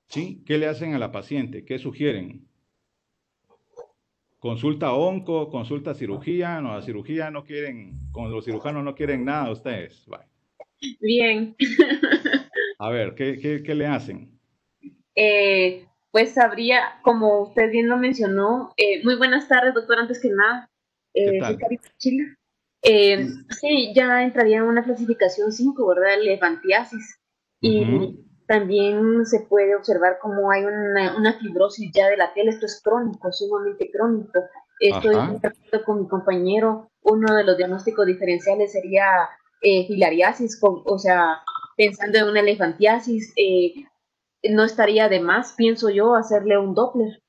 ¿Sí? ¿Qué le hacen a la paciente? ¿Qué sugieren? Consulta onco, consulta cirugía. No, la cirugía no quieren, con los cirujanos no quieren nada ustedes. Vale. Bien, A ver, ¿qué le hacen? pues habría, como usted bien lo mencionó, muy buenas tardes, doctor, antes que nada, ¿Qué soy tal? Carita Chila. Sí. Sí, ya entraría en una clasificación 5, ¿verdad? Elefantiasis. Y Ujú. también se puede observar cómo hay una fibrosis ya de la piel. Esto es crónico, sumamente crónico. Estoy de Ajá. acuerdo con mi compañero. Uno de los diagnósticos diferenciales sería filariasis, o sea, pensando en una elefantiasis, no estaría de más, pienso yo, hacerle un Doppler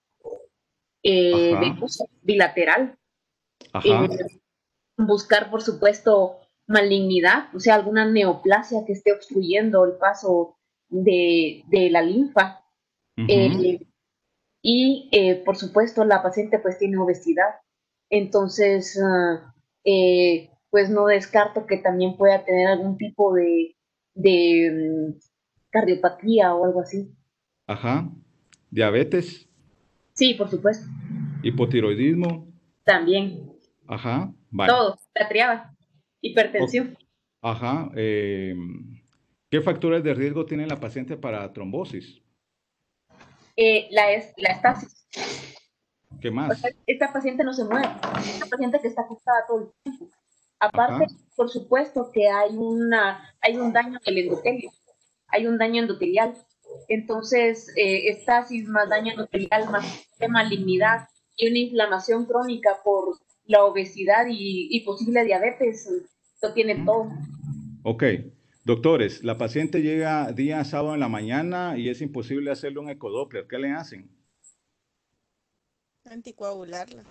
Ajá. venoso bilateral. Eh, Ajá. buscar, por supuesto, malignidad, o sea, alguna neoplasia que esté obstruyendo el paso de la linfa. Ujú. Eh, y por supuesto la paciente pues tiene obesidad. Entonces, pues no descarto que también pueda tener algún tipo de cardiopatía o algo así. Ajá. Diabetes, Sí, por supuesto, hipotiroidismo. también. Ajá. Vale. Todo, la triada. O- Hipertensión. ajá. ¿Qué factores de riesgo tiene la paciente para trombosis? La estasis. ¿Qué O sea, más? esta paciente no se mueve. Es una paciente que está acostada todo el tiempo. Aparte, Ajá. por supuesto que hay un daño en el endotelio, hay un daño endotelial. Entonces, estasis más daño endotelial más malignidad y una inflamación crónica por la obesidad y posible diabetes, lo tiene Ujú. todo. Ok. Doctores, la paciente llega día sábado en la mañana y es imposible hacerle un ecodoppler. ¿Qué le hacen? Anticoagularla.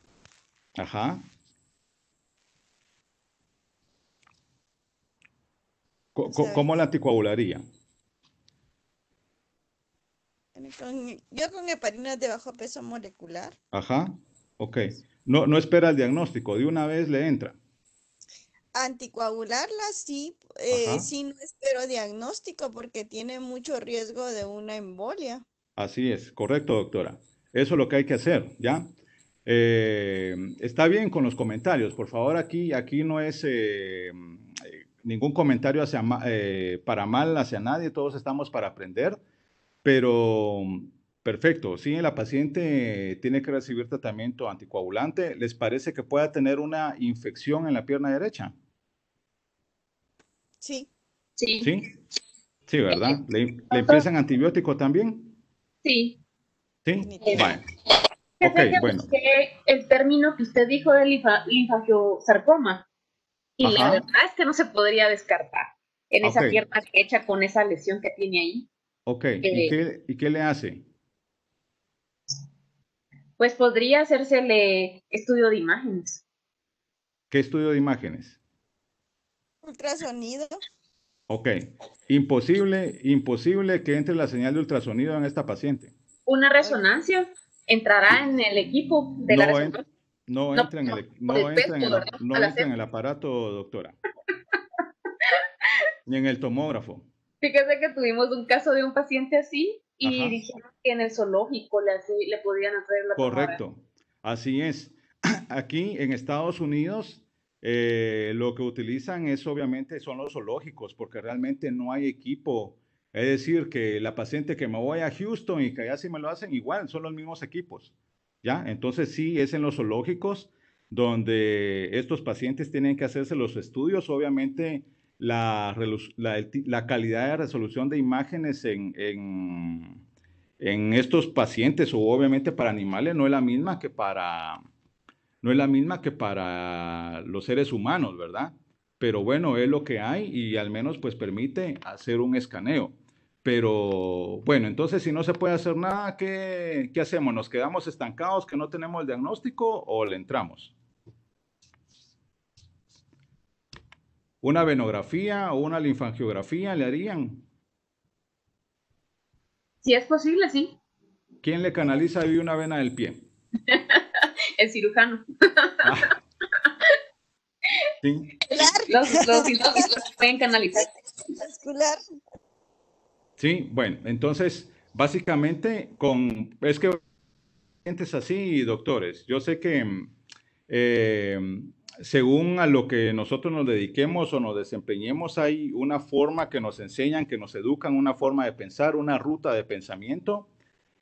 Ajá. ¿Cómo la ¿Sabes? anticoagularía? Yo con heparinas de bajo peso molecular. Ajá. Ok. No, no espera el diagnóstico, de una vez le entra. Anticoagularla sí, Ajá. sí no espero diagnóstico porque tiene mucho riesgo de una embolia. Así es, correcto, doctora. Eso es lo que hay que hacer, ¿ya? Está bien con los comentarios. Por favor, aquí no es ningún comentario para mal hacia nadie. Todos estamos para aprender. Pero, perfecto. Sí, la paciente tiene que recibir tratamiento anticoagulante. ¿Les parece que pueda tener una infección en la pierna derecha? Sí, Sí. Sí, sí, ¿verdad? ¿Le Doctor, empiezan antibiótico también? sí. Sí, definitivamente. vale. Ok, Fíjese que bueno. busqué el término que usted dijo de linfagiosarcoma y la Ajá. verdad es que no se podría descartar en Ok, esa pierna derecha con esa lesión que tiene ahí. ok. ¿Y Eh, qué le hace? pues podría hacérsele estudio de imágenes. ¿Qué estudio de imágenes? Ultrasonido. Ok. Imposible que entre la señal de ultrasonido en esta paciente. Una Ok. resonancia entrará en el equipo de la No, resonancia. no No entra en por el peso, ¿verdad? no Al entra en hacer. el aparato, doctora, ni en el tomógrafo. Fíjese que tuvimos un caso de un paciente así y Ajá, dijeron que en el zoológico le podían hacer la tomografía. correcto. Así es. Aquí en Estados Unidos, lo que utilizan es obviamente son los zoológicos, porque realmente no hay equipo. Es decir, que la paciente que me voy a Houston y que allá sí me lo hacen igual, son los mismos equipos. ¿Ya? Entonces sí, es en los zoológicos donde estos pacientes tienen que hacerse los estudios. Obviamente la calidad de resolución de imágenes en estos pacientes o obviamente para animales no es la misma que para los seres humanos, ¿verdad? Pero bueno, es lo que hay y al menos pues permite hacer un escaneo. Pero bueno, entonces si no se puede hacer nada, ¿qué hacemos? ¿Nos quedamos estancados que no tenemos el diagnóstico o le entramos? ¿Una venografía o una linfangiografía le harían? Si es posible, sí, ¿Quién le canaliza ahí una vena del pie? el cirujano. Ah, sí. Los científicos pueden canalizar. Vascular. Sí, bueno, entonces, básicamente, es que pacientes así, doctores, yo sé que eh, según a lo que nosotros nos dediquemos o nos desempeñemos, hay una forma que nos enseñan, que nos educan, una forma de pensar, una ruta de pensamiento,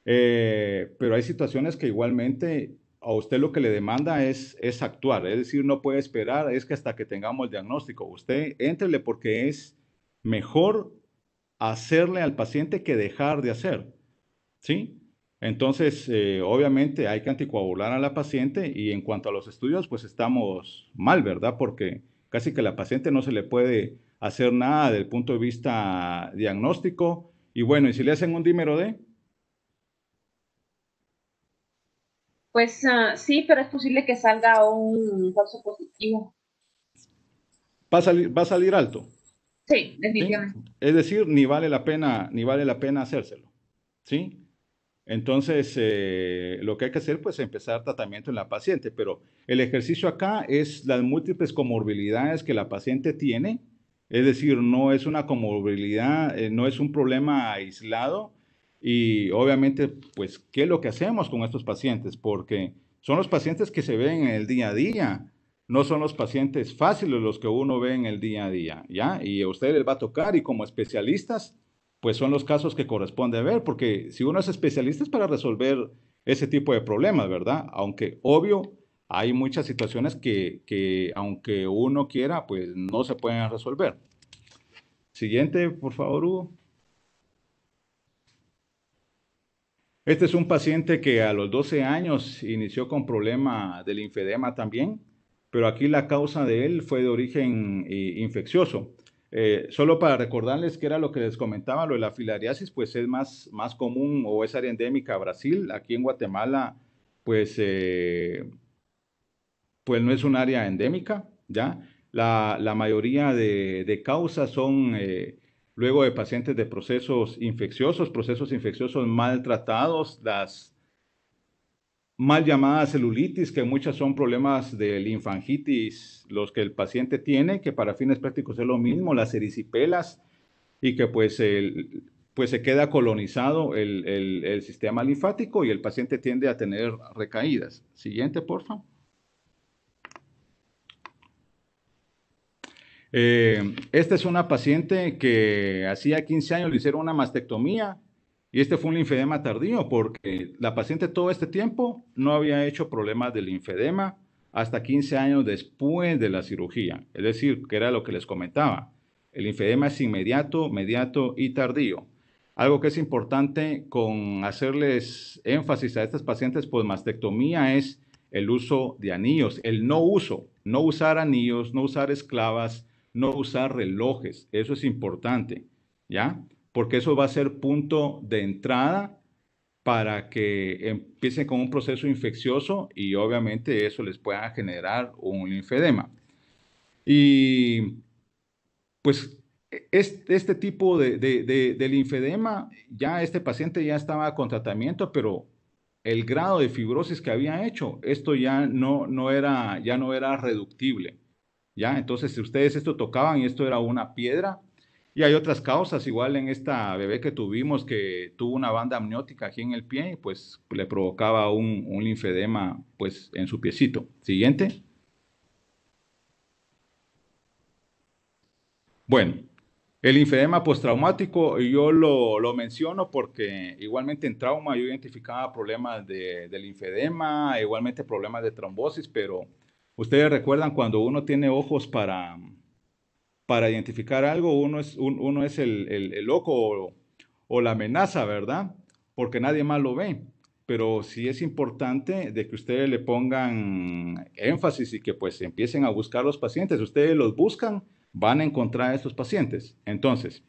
pero hay situaciones que igualmente a usted lo que le demanda es actuar, es decir, no puede esperar, es que hasta que tengamos el diagnóstico, usted éntrele porque es mejor hacerle al paciente que dejar de hacer, ¿sí? Entonces, obviamente hay que anticoagular a la paciente y en cuanto a los estudios, pues estamos mal, ¿verdad? Porque casi que a la paciente no se le puede hacer nada desde el punto de vista diagnóstico. Y bueno, y si le hacen un dímero D, Pues sí, pero es posible que salga un falso positivo. va a salir alto, Sí, ¿sí? definitivamente. Es decir, ni vale la pena hacérselo, ¿sí? Entonces, lo que hay que hacer, pues, es empezar tratamiento en la paciente, pero el ejercicio acá es las múltiples comorbilidades que la paciente tiene, es decir, no es una comorbilidad, no es un problema aislado y obviamente, pues, ¿qué es lo que hacemos con estos pacientes? Porque son los pacientes que se ven en el día a día, no son los pacientes fáciles los que uno ve en el día a día, ¿ya? Y a ustedes les va a tocar y como especialistas pues son los casos que corresponde ver, porque si uno es especialista es para resolver ese tipo de problemas, ¿verdad? Aunque obvio, hay muchas situaciones que aunque uno quiera, pues no se pueden resolver. Siguiente, por favor, Hugo. Este es un paciente que a los 12 años inició con problema del linfedema también, pero aquí la causa de él fue de origen infeccioso. Solo para recordarles que era lo que les comentaba, lo de la filariasis, pues es más común o es área endémica a Brasil. Aquí en Guatemala, pues, pues no es un área endémica, ¿ya? La mayoría de causas son luego de pacientes de procesos infecciosos maltratados, las mal llamadas celulitis, que muchas son problemas de linfangitis, los que el paciente tiene, que para fines prácticos es lo mismo, las erisipelas, y que pues se queda colonizado el sistema linfático y el paciente tiende a tener recaídas. Siguiente, por favor. Esta es una paciente que hacía 15 años le hicieron una mastectomía y este fue un linfedema tardío porque la paciente todo este tiempo no había hecho problemas de linfedema hasta 15 años después de la cirugía. Es decir, que era lo que les comentaba. El linfedema es inmediato, mediato y tardío. Algo que es importante con hacerles énfasis a estas pacientes post-mastectomía es el uso de anillos, el no uso, no usar anillos, no usar esclavas, no usar relojes, eso es importante, ¿ya? Porque eso va a ser punto de entrada para que empiecen con un proceso infeccioso y obviamente eso les pueda generar un linfedema. Y pues este tipo de linfedema, ya este paciente ya estaba con tratamiento, pero el grado de fibrosis que había hecho, esto ya no era reductible. ¿Ya? Entonces, si ustedes esto tocaban y esto era una piedra, y hay otras causas, igual en esta bebé que tuvimos que tuvo una banda amniótica aquí en el pie, pues le provocaba un linfedema pues en su piecito. Siguiente. Bueno, el linfedema postraumático yo lo menciono porque igualmente en trauma yo identificaba problemas de linfedema, igualmente problemas de trombosis, pero ustedes recuerdan cuando uno tiene ojos para identificar algo, uno es el loco o la amenaza, ¿verdad? Porque nadie más lo ve. Pero sí es importante de que ustedes le pongan énfasis y que pues empiecen a buscar los pacientes. Ustedes los buscan, van a encontrar a estos pacientes. Entonces,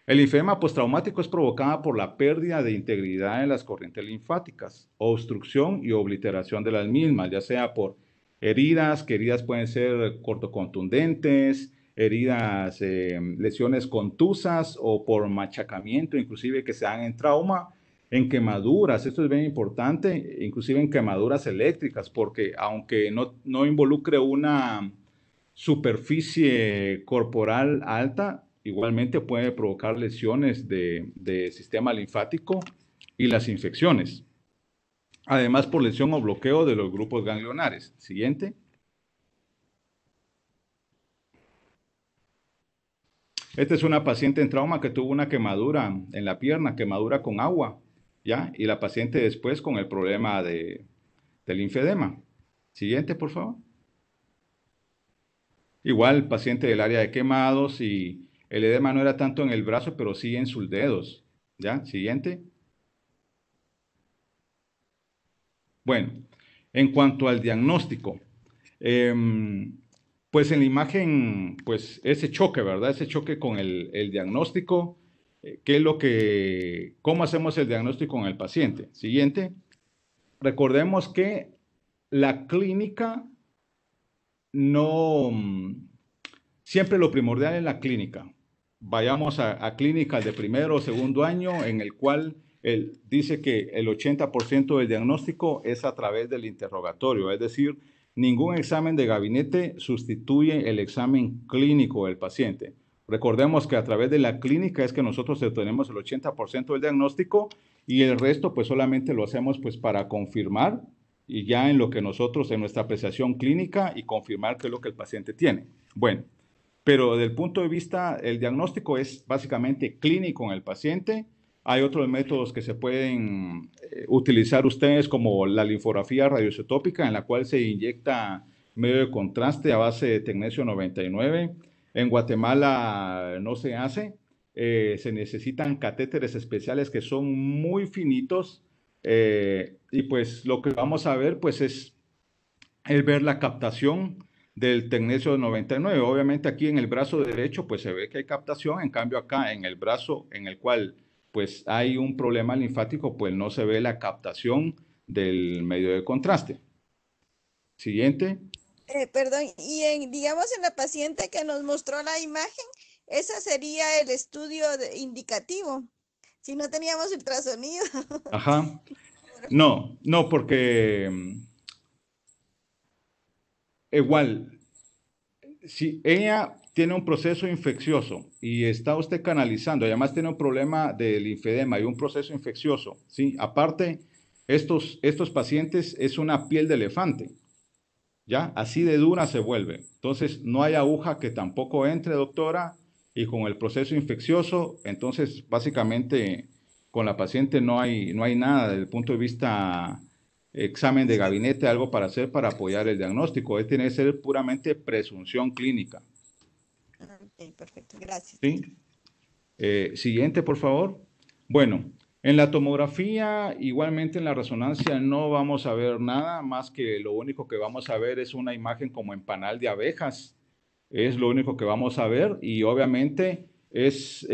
el linfedema postraumático es provocado por la pérdida de integridad en las corrientes linfáticas, obstrucción y obliteración de las mismas, ya sea por heridas, que heridas pueden ser cortocontundentes, heridas, lesiones contusas o por machacamiento, inclusive que se dan en trauma, en quemaduras, esto es bien importante, inclusive en quemaduras eléctricas, porque aunque no involucre una superficie corporal alta, igualmente puede provocar lesiones de sistema linfático y las infecciones. Además, por lesión o bloqueo de los grupos ganglionares. Siguiente. Esta es una paciente en trauma que tuvo una quemadura en la pierna, quemadura con agua, ¿ya? Y la paciente después con el problema del linfedema. Siguiente, por favor. Igual, paciente del área de quemados y el edema no era tanto en el brazo, pero sí en sus dedos, ¿ya? Siguiente. Bueno, en cuanto al diagnóstico, pues en la imagen, pues ese choque, ¿verdad? Ese choque con el diagnóstico, ¿qué es cómo hacemos el diagnóstico con el paciente? Siguiente, recordemos que la clínica no, siempre lo primordial es la clínica. Vayamos a clínicas de primero o segundo año en el cual dice que el 80% del diagnóstico es a través del interrogatorio, es decir, ningún examen de gabinete sustituye el examen clínico del paciente. Recordemos que a través de la clínica es que nosotros obtenemos el 80% del diagnóstico y el resto pues solamente lo hacemos pues para confirmar y ya en lo que nosotros, en nuestra apreciación clínica y confirmar qué es lo que el paciente tiene. Bueno, pero desde el punto de vista, el diagnóstico es básicamente clínico en el paciente. Hay otros métodos que se pueden utilizar ustedes como la linfografía radioisotópica en la cual se inyecta medio de contraste a base de tecnesio 99. En Guatemala no se hace. Se necesitan catéteres especiales que son muy finitos y pues lo que vamos a ver pues es ver la captación del tecnesio 99. Obviamente aquí en el brazo derecho pues se ve que hay captación, en cambio acá en el brazo en el cual pues hay un problema linfático pues no se ve la captación del medio de contraste. Siguiente. Perdón, y digamos en la paciente que nos mostró la imagen, ese sería el estudio indicativo, si no teníamos ultrasonido. Ajá. No, no, porque igual, si ella tiene un proceso infeccioso y está usted canalizando, y además tiene un problema de linfedema y un proceso infeccioso, ¿sí? Aparte, estos pacientes es una piel de elefante, ¿ya? Así de dura se vuelve. Entonces, no hay aguja que tampoco entre, doctora, y con el proceso infeccioso, entonces, básicamente, con la paciente no hay nada desde el punto de vista examen de gabinete, algo para hacer para apoyar el diagnóstico. Tiene que ser puramente presunción clínica. Ok, perfecto, gracias. ¿Sí? Siguiente, por favor. Bueno, en la tomografía, igualmente en la resonancia, no vamos a ver nada más que lo único que vamos a ver es una imagen como en panal de abejas. Es lo único que vamos a ver y obviamente es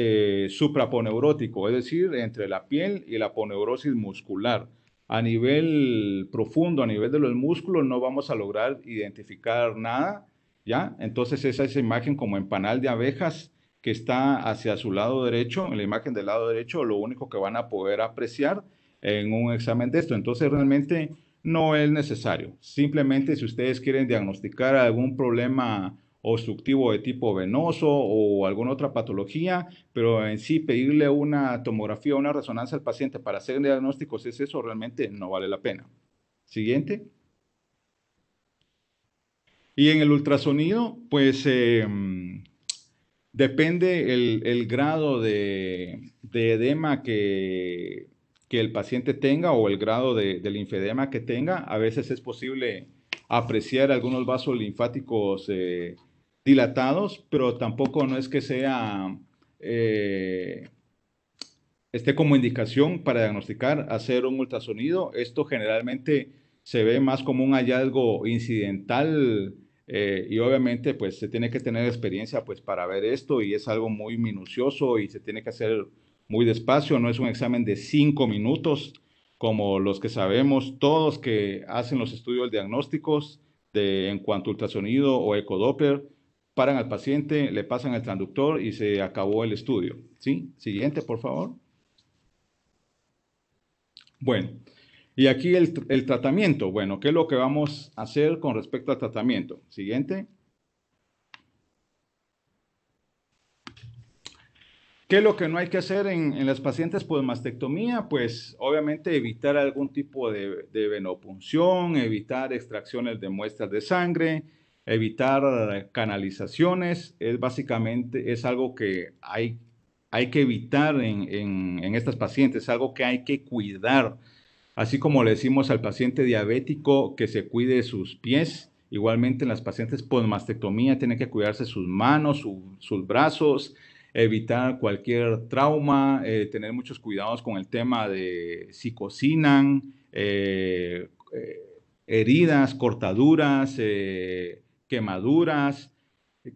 supraponeurótico, es decir, entre la piel y la aponeurosis muscular. A nivel profundo, a nivel de los músculos, no vamos a lograr identificar nada, ¿ya? Entonces esa imagen como en panal de abejas que está hacia su lado derecho, en la imagen del lado derecho, lo único que van a poder apreciar en un examen de esto. Entonces realmente no es necesario. Simplemente si ustedes quieren diagnosticar algún problema obstructivo de tipo venoso o alguna otra patología, pero en sí pedirle una tomografía o una resonancia al paciente para hacer diagnósticos, es eso, realmente no vale la pena. Siguiente. Y en el ultrasonido, pues depende el grado de edema que el paciente tenga o el grado de linfedema que tenga. A veces es posible apreciar algunos vasos linfáticos dilatados, pero tampoco no es que sea esté como indicación para diagnosticar, hacer un ultrasonido. Esto generalmente se ve más como un hallazgo incidental y obviamente pues se tiene que tener experiencia pues para ver esto y es algo muy minucioso y se tiene que hacer muy despacio, no es un examen de 5 minutos como los que sabemos todos que hacen los estudios diagnósticos en cuanto a ultrasonido o ecodoppler, paran al paciente, le pasan el transductor y se acabó el estudio. ¿Sí? Siguiente, por favor. Bueno, y aquí el tratamiento. Bueno, ¿qué es lo que vamos a hacer con respecto al tratamiento? Siguiente. ¿Qué es lo que no hay que hacer en las pacientes por mastectomía? Pues obviamente evitar algún tipo de venopunción, evitar extracciones de muestras de sangre, evitar canalizaciones. Es algo que hay que evitar en estas pacientes, es algo que hay que cuidar. Así como le decimos al paciente diabético que se cuide sus pies, igualmente en las pacientes por mastectomía tienen que cuidarse sus manos, sus brazos, evitar cualquier trauma, tener muchos cuidados con el tema de si cocinan, heridas, cortaduras, quemaduras,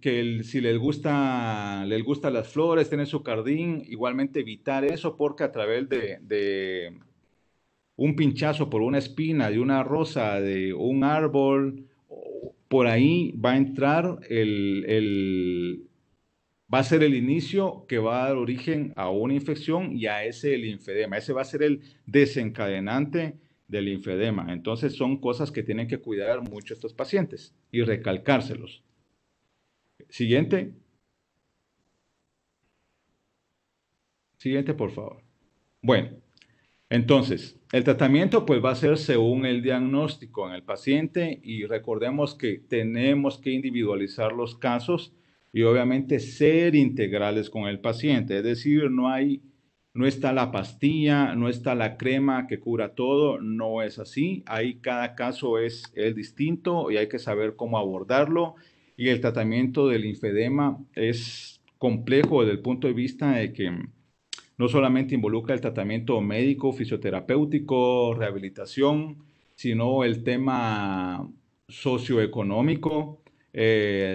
si les gustan las flores, tener su jardín, igualmente evitar eso porque a través de un pinchazo por una espina de una rosa, de un árbol, por ahí va a entrar va a ser el inicio que va a dar origen a una infección y a ese el linfedema. Ese va a ser el desencadenante del linfedema. Entonces son cosas que tienen que cuidar mucho estos pacientes y recalcárselos. Siguiente. Siguiente, por favor. Bueno, entonces, el tratamiento pues va a ser según el diagnóstico en el paciente y recordemos que tenemos que individualizar los casos y obviamente ser integrales con el paciente, es decir, no está la pastilla, no está la crema que cura todo, no es así, ahí cada caso es distinto y hay que saber cómo abordarlo y el tratamiento del linfedema es complejo desde el punto de vista de que no solamente involucra el tratamiento médico, fisioterapéutico, rehabilitación, sino el tema socioeconómico.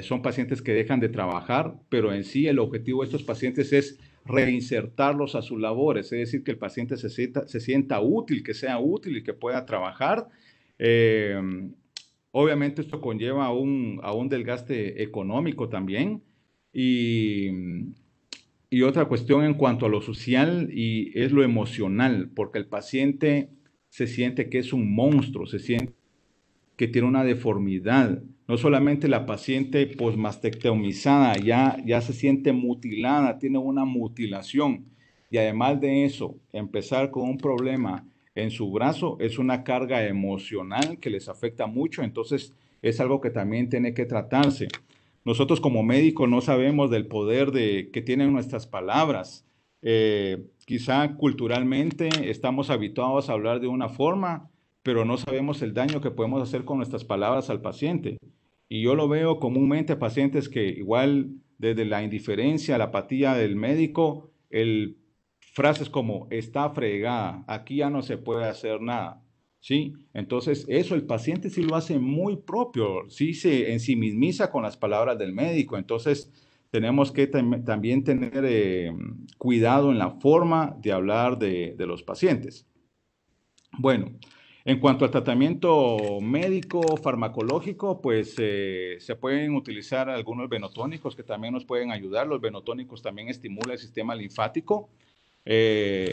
Son pacientes que dejan de trabajar, pero en sí el objetivo de estos pacientes es reinsertarlos a sus labores, es decir, que el paciente se sienta útil, que sea útil y que pueda trabajar. Eh, Obviamente esto conlleva a un desgaste económico también y, y otra cuestión en cuanto a lo social y es lo emocional, porque el paciente se siente que es un monstruo, se siente que tiene una deformidad. No solamente la paciente posmastectomizada ya se siente mutilada, tiene una mutilación. Y además de eso, empezar con un problema en su brazo es una carga emocional que les afecta mucho, entonces es algo que también tiene que tratarse. Nosotros como médicos no sabemos del poder que tienen nuestras palabras. Quizá culturalmente estamos habituados a hablar de una forma, pero no sabemos el daño que podemos hacer con nuestras palabras al paciente. Y yo lo veo comúnmente a pacientes que igual desde la indiferencia, la apatía del médico, frases como está fregada, aquí ya no se puede hacer nada. ¿Sí? Entonces, eso el paciente sí lo hace muy propio, sí se ensimismiza con las palabras del médico. Entonces, tenemos que también tener cuidado en la forma de hablar de los pacientes. Bueno, en cuanto al tratamiento médico farmacológico, pues se pueden utilizar algunos venotónicos que también nos pueden ayudar. Los venotónicos también estimulan el sistema linfático. Eh,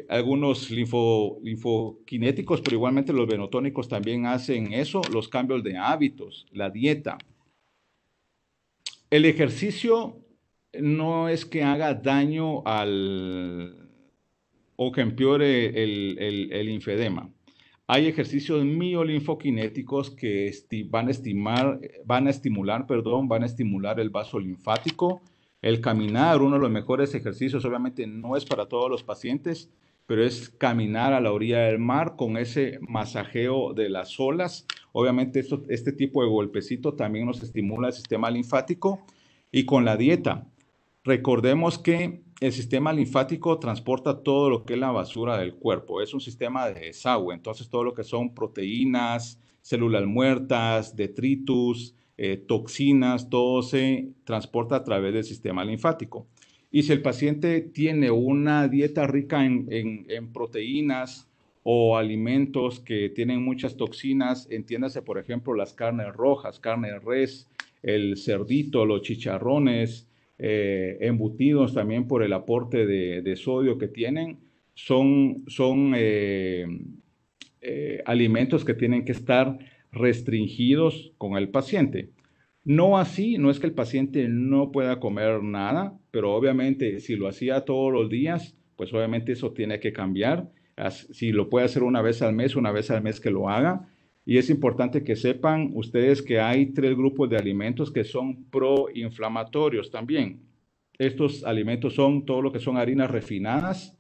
Algunos linfoquinéticos, pero igualmente los venotónicos también hacen eso, los cambios de hábitos, la dieta. El ejercicio no es que haga daño o que empeore el linfedema. Hay ejercicios miolinfoquinéticos que van a estimular el vaso linfático. El caminar, uno de los mejores ejercicios, obviamente no es para todos los pacientes, pero es caminar a la orilla del mar con ese masajeo de las olas. Obviamente este tipo de golpecito también nos estimula el sistema linfático y con la dieta. Recordemos que el sistema linfático transporta todo lo que es la basura del cuerpo. Es un sistema de desagüe. Entonces, todo lo que son proteínas, células muertas, detritus, toxinas, todo se transporta a través del sistema linfático. Y si el paciente tiene una dieta rica en proteínas o alimentos que tienen muchas toxinas, entiéndase, por ejemplo, las carnes rojas, carne de res, el cerdito, los chicharrones, embutidos también por el aporte de sodio que tienen, son alimentos que tienen que estar restringidos con el paciente. No así, no es que el paciente no pueda comer nada, pero obviamente si lo hacía todos los días, pues obviamente eso tiene que cambiar. Si lo puede hacer una vez al mes que lo haga. Y es importante que sepan ustedes que hay 3 grupos de alimentos que son proinflamatorios también. Estos alimentos son todo lo que son harinas refinadas,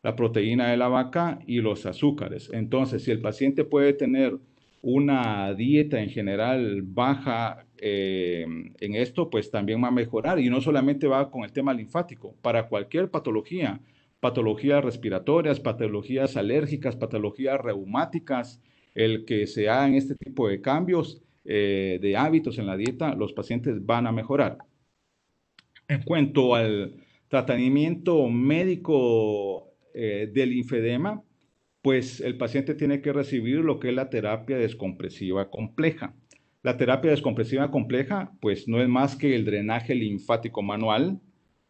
la proteína de la vaca y los azúcares. Entonces, si el paciente puede tener una dieta en general baja en esto, pues también va a mejorar. Y no solamente va con el tema linfático, para cualquier patología, patologías respiratorias, patologías alérgicas, patologías reumáticas, el que se hagan este tipo de cambios de hábitos en la dieta, los pacientes van a mejorar. En cuanto al tratamiento médico del linfedema, pues el paciente tiene que recibir lo que es la terapia descompresiva compleja. La terapia descompresiva compleja, pues no es más que el drenaje linfático manual.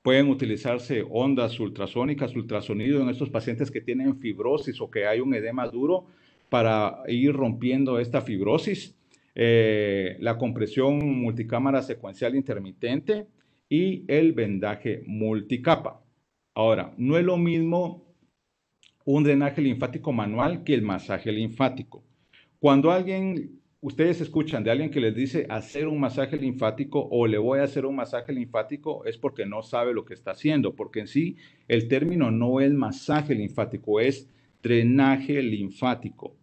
Pueden utilizarse ondas ultrasónicas, ultrasonido en estos pacientes que tienen fibrosis o que hay un edema duro para ir rompiendo esta fibrosis. La compresión multicámara secuencial intermitente y el vendaje multicapa. Ahora, no es lo mismo un drenaje linfático manual que el masaje linfático. Cuando ustedes escuchan de alguien que les dice hacer un masaje linfático o le voy a hacer un masaje linfático, es porque no sabe lo que está haciendo, porque en sí el término no es masaje linfático, es drenaje linfático,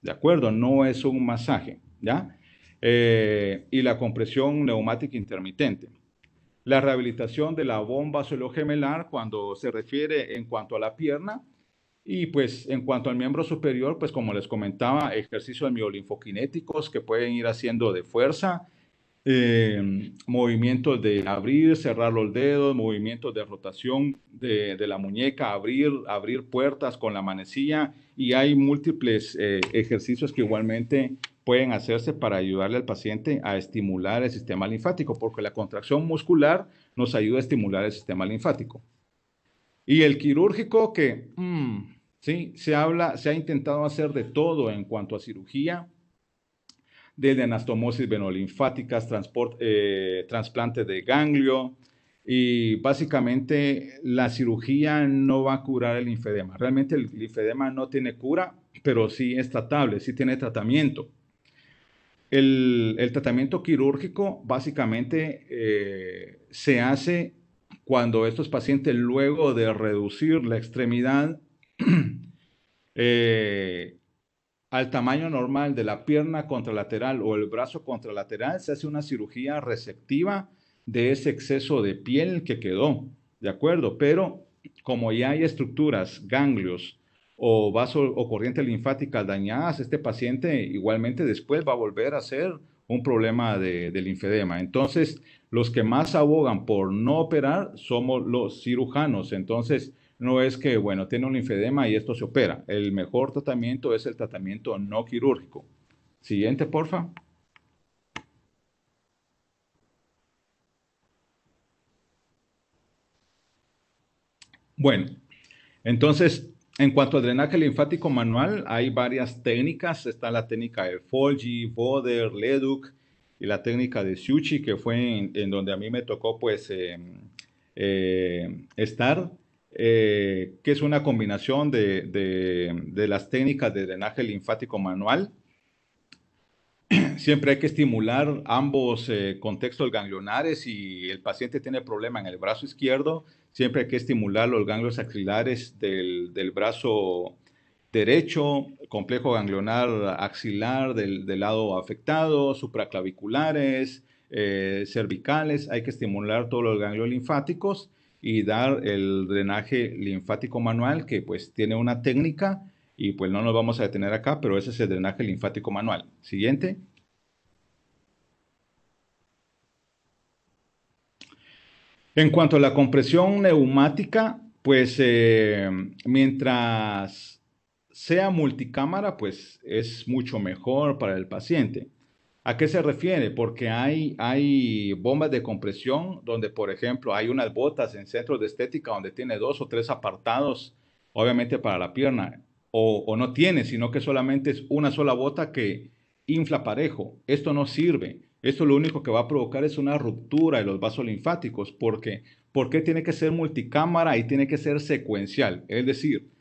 ¿de acuerdo? No es un masaje, ¿ya? Y la compresión neumática intermitente. La rehabilitación de la bomba gemelar cuando se refiere en cuanto a la pierna. Y pues en cuanto al miembro superior, pues como les comentaba, ejercicios miolinfokinéticos que pueden ir haciendo de fuerza, movimientos de abrir, cerrar los dedos, movimientos de rotación de la muñeca, abrir puertas con la manecilla, y hay múltiples ejercicios que igualmente pueden hacerse para ayudarle al paciente a estimular el sistema linfático, porque la contracción muscular nos ayuda a estimular el sistema linfático. Y el quirúrgico que, sí, se ha intentado hacer de todo en cuanto a cirugía, desde anastomosis venolinfáticas, trasplante de ganglio, y básicamente la cirugía no va a curar el linfedema. Realmente el linfedema no tiene cura, pero sí es tratable, sí tiene tratamiento. El tratamiento quirúrgico básicamente se hace cuando estos pacientes, luego de reducir la extremidad al tamaño normal de la pierna contralateral o el brazo contralateral, se hace una cirugía resectiva de ese exceso de piel que quedó, ¿de acuerdo? Pero como ya hay estructuras, ganglios o vaso o corrientes linfáticas dañadas, este paciente igualmente después va a volver a ser un problema de linfedema. Entonces, los que más abogan por no operar somos los cirujanos. Entonces, no es que, bueno, tiene un linfedema y esto se opera. El mejor tratamiento es el tratamiento no quirúrgico. Siguiente, porfa. Bueno, entonces, en cuanto al drenaje linfático manual, hay varias técnicas. Está la técnica de Folgy, Boder, Leduc y la técnica de Suchi, que fue en donde a mí me tocó pues estar, que es una combinación de las técnicas de drenaje linfático manual. Siempre hay que estimular ambos contextos ganglionares. Si el paciente tiene problema en el brazo izquierdo, siempre hay que estimular los ganglios axilares del brazo derecho, complejo ganglionar axilar del lado afectado, supraclaviculares, cervicales. Hay que estimular todos los ganglios linfáticos y dar el drenaje linfático manual, que pues tiene una técnica y pues no nos vamos a detener acá, pero ese es el drenaje linfático manual. Siguiente. En cuanto a la compresión neumática, pues mientras sea multicámara, pues es mucho mejor para el paciente. ¿A qué se refiere? Porque hay bombas de compresión donde, por ejemplo, hay unas botas en centros de estética donde tiene 2 o 3 apartados, obviamente para la pierna, o no tiene, sino que solamente es una sola bota que infla parejo. Esto no sirve. Esto lo único que va a provocar es una ruptura de los vasos linfáticos. ¿Por qué tiene que ser multicámara y tiene que ser secuencial? Es decir,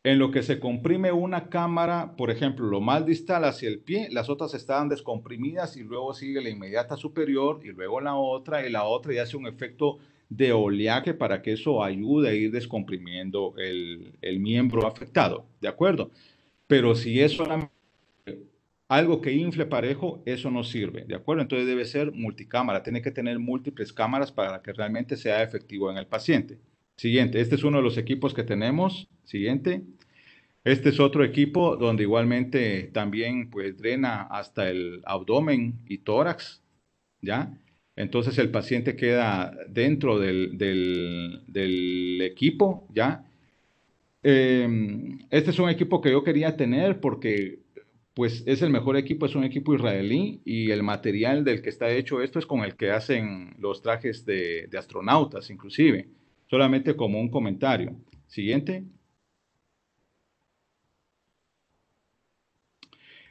en lo que se comprime una cámara, por ejemplo, lo más distal hacia el pie, las otras están descomprimidas y luego sigue la inmediata superior y luego la otra y hace un efecto de oleaje para que eso ayude a ir descomprimiendo el miembro afectado, ¿de acuerdo? Pero si es solamente algo que infle parejo, eso no sirve, ¿de acuerdo? Entonces debe ser multicámara, tiene que tener múltiples cámaras para que realmente sea efectivo en el paciente. Siguiente, este es uno de los equipos que tenemos. Siguiente. Este es otro equipo donde igualmente también pues drena hasta el abdomen y tórax, ¿ya? Entonces el paciente queda dentro del equipo, ¿ya? Este es un equipo que yo quería tener porque pues es el mejor equipo, es un equipo israelí y el material del que está hecho esto es con el que hacen los trajes de astronautas, inclusive. Solamente como un comentario. Siguiente.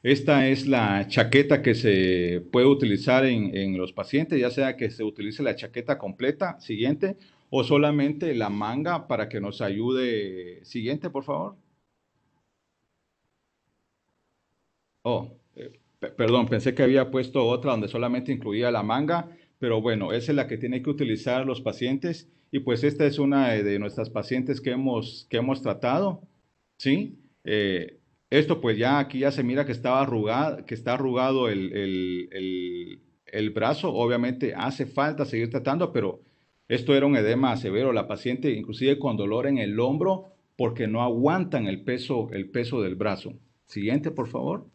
Esta es la chaqueta que se puede utilizar en los pacientes, ya sea que se utilice la chaqueta completa, siguiente, o solamente la manga para que nos ayude. Siguiente, por favor. Oh, perdón, pensé que había puesto otra donde solamente incluía la manga, pero bueno, esa es la que tienen que utilizar los pacientes y pues esta es una de nuestras pacientes que hemos tratado, ¿sí? Esto pues ya aquí ya se mira que estaba arrugado, que está arrugado el brazo, obviamente hace falta seguir tratando, pero esto era un edema severo, la paciente inclusive con dolor en el hombro porque no aguantan el peso del brazo. Siguiente, por favor.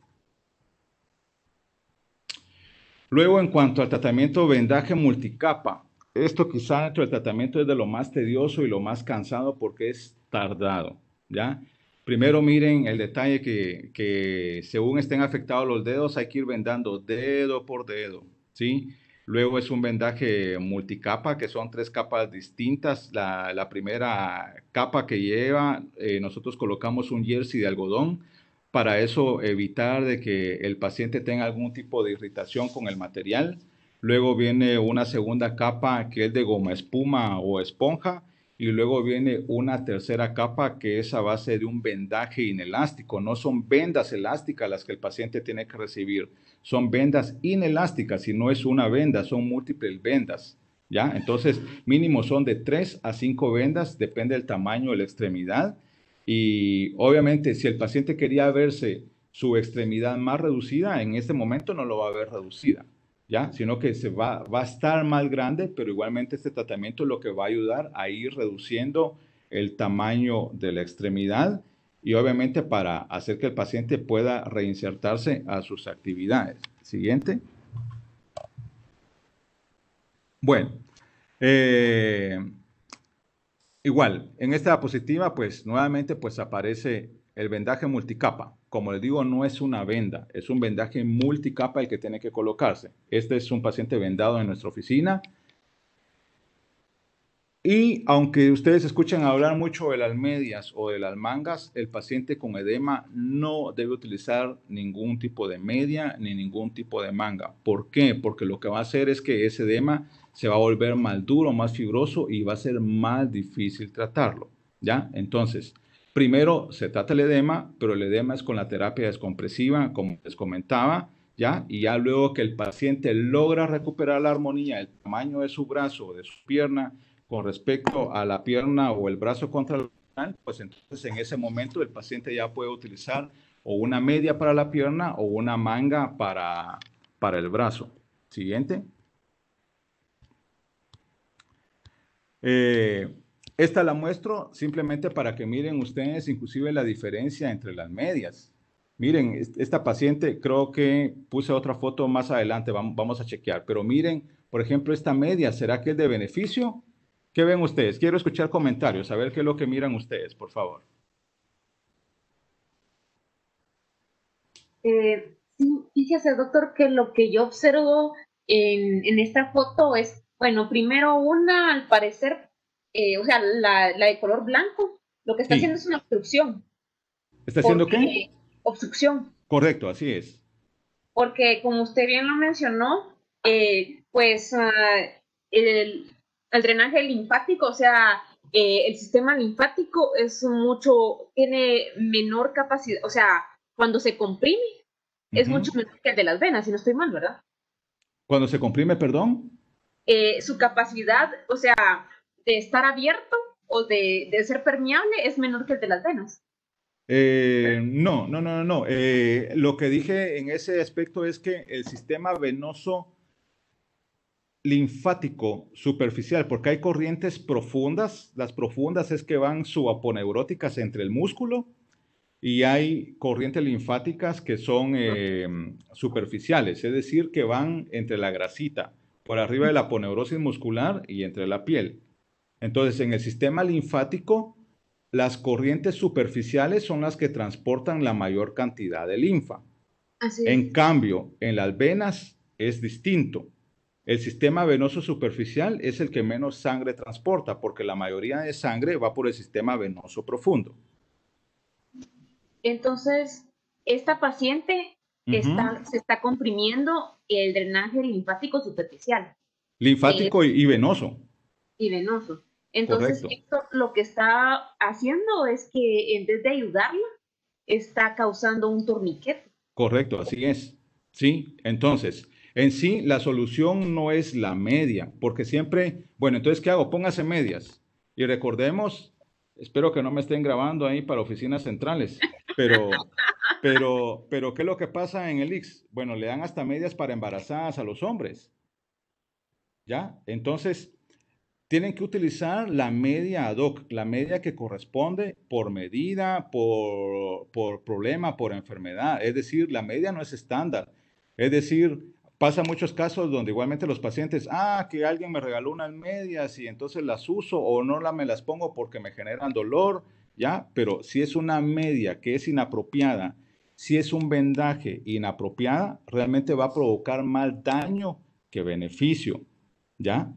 Luego, en cuanto al tratamiento vendaje multicapa, esto quizá dentro del tratamiento es de lo más tedioso y lo más cansado porque es tardado, ¿ya? Primero miren el detalle que según estén afectados los dedos hay que ir vendando dedo por dedo, ¿sí? Luego es un vendaje multicapa, que son 3 capas distintas. La primera capa que lleva, nosotros colocamos un jersey de algodón para eso evitar de que el paciente tenga algún tipo de irritación con el material. Luego viene una segunda capa que es de goma espuma o esponja y luego viene una tercera capa que es a base de un vendaje inelástico. No son vendas elásticas las que el paciente tiene que recibir, son vendas inelásticas y no es una venda, son múltiples vendas. ¿Ya? Entonces, mínimo son de 3 a 5 vendas, depende del tamaño de la extremidad y obviamente, si el paciente quería verse su extremidad más reducida, en este momento no lo va a ver reducida, ¿ya? Sino que va a estar más grande, pero igualmente este tratamiento es lo que va a ayudar a ir reduciendo el tamaño de la extremidad y obviamente para hacer que el paciente pueda reinsertarse a sus actividades. Siguiente. Bueno, eh, igual, en esta diapositiva, pues nuevamente pues aparece el vendaje multicapa. Como les digo, no es una venda, es un vendaje multicapa el que tiene que colocarse. Este es un paciente vendado en nuestra oficina. Y aunque ustedes escuchan hablar mucho de las medias o de las mangas, el paciente con edema no debe utilizar ningún tipo de media ni ningún tipo de manga. ¿Por qué? Porque lo que va a hacer es que ese edema se va a volver más duro, más fibroso y va a ser más difícil tratarlo. ¿Ya? Entonces, primero se trata el edema, pero el edema es con la terapia descompresiva, como les comentaba. ¿Ya? Y ya luego que el paciente logra recuperar la armonía, el tamaño de su brazo o de su pierna, con respecto a la pierna o el brazo contra el abdominal, pues entonces en ese momento el paciente ya puede utilizar o una media para la pierna o una manga para el brazo. Siguiente. Esta la muestro simplemente para que miren ustedes inclusive la diferencia entre las medias. Miren, esta paciente, creo que puse otra foto más adelante, vamos a chequear, pero miren, por ejemplo, esta media, ¿será que es de beneficio? ¿Qué ven ustedes? Quiero escuchar comentarios, a ver qué es lo que miran ustedes, por favor. Sí, fíjese, doctor, que lo que yo observo en esta foto es, bueno, primero una, al parecer, o sea, la de color blanco, lo que está haciendo Sí. es una obstrucción. ¿Está haciendo qué? Obstrucción, Correcto, así es. porque como usted bien lo mencionó, pues el, el drenaje linfático, o sea, el sistema linfático tiene menor capacidad, o sea, cuando se comprime, es mucho menor que el de las venas, si no estoy mal, ¿verdad? Cuando se comprime, perdón. Su capacidad, o sea, de estar abierto o de ser permeable es menor que el de las venas. No, no, no, no, no. Lo que dije en ese aspecto es que el sistema venoso linfático superficial, porque hay corrientes profundas, las profundas es que van subaponeuróticas entre el músculo y hay corrientes linfáticas que son superficiales, es decir, que van entre la grasita, por arriba de la aponeurosis muscular y entre la piel. Entonces, en el sistema linfático, las corrientes superficiales son las que transportan la mayor cantidad de linfa. Así En es. cambio, en las venas es distinto. El sistema venoso superficial es el que menos sangre transporta, porque la mayoría de sangre va por el sistema venoso profundo. Entonces, esta paciente Ujú. se está comprimiendo el drenaje linfático superficial Linfático y venoso, y venoso. Entonces, correcto. esto lo que está haciendo es que en vez de ayudarla, está causando un torniquete. Correcto, así es. Sí, entonces, en sí la solución no es la media, porque siempre, bueno, entonces, ¿qué hago? Póngase medias. Y recordemos, espero que no me estén grabando ahí para oficinas centrales, pero, ¿qué es lo que pasa en el IX? Bueno, le dan hasta medias para embarazadas a los hombres, ¿ya? Entonces, tienen que utilizar la media ad hoc, la media que corresponde por medida, por problema, por enfermedad. Es decir, la media no es estándar. Es decir, pasa muchos casos donde igualmente los pacientes, que alguien me regaló unas medias y entonces las uso o no me las pongo porque me generan dolor, ¿ya? Pero si es una media que es inapropiada, si es un vendaje inapropiada, realmente va a provocar más daño que beneficio, ¿ya?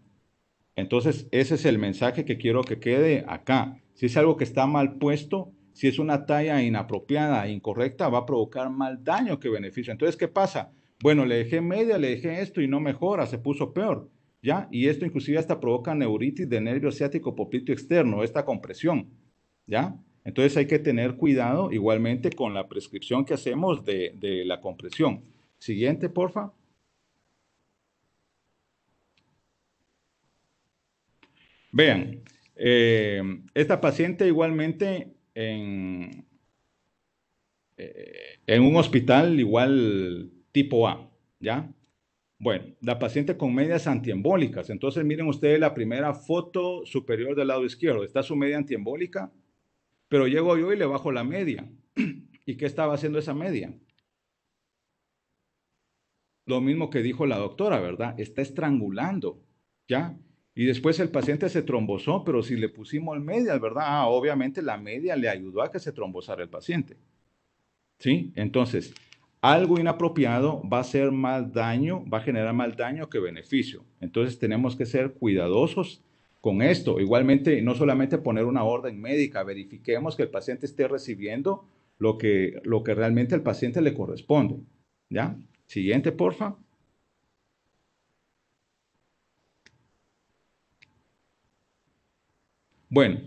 Entonces, ese es el mensaje que quiero que quede acá. Si es algo que está mal puesto, si es una talla inapropiada, incorrecta, va a provocar más daño que beneficio. Entonces, ¿qué pasa? Bueno, le dejé media, le dejé esto y no mejora, se puso peor, ¿ya? Y esto inclusive hasta provoca neuritis de nervio ciático popliteo externo, esta compresión, ¿ya? Entonces hay que tener cuidado igualmente con la prescripción que hacemos de la compresión. Siguiente, porfa. Vean, esta paciente igualmente en un hospital igual tipo A, ¿ya? Bueno, la paciente con medias antiembólicas. Entonces miren ustedes la primera foto superior del lado izquierdo. Está su media antiembólica, pero llego yo y le bajo la media. ¿Y qué estaba haciendo esa media? Lo mismo que dijo la doctora, ¿verdad? Está estrangulando, ¿ya? Y después el paciente se trombosó, pero si le pusimos medias, ¿verdad? Obviamente la media le ayudó a que se trombosara el paciente, ¿sí? Entonces, algo inapropiado va a hacer más daño, va a generar más daño que beneficio. Entonces, tenemos que ser cuidadosos con esto. Igualmente, no solamente poner una orden médica, verifiquemos que el paciente esté recibiendo lo que realmente al paciente le corresponde, ¿ya? Siguiente, porfa. Bueno,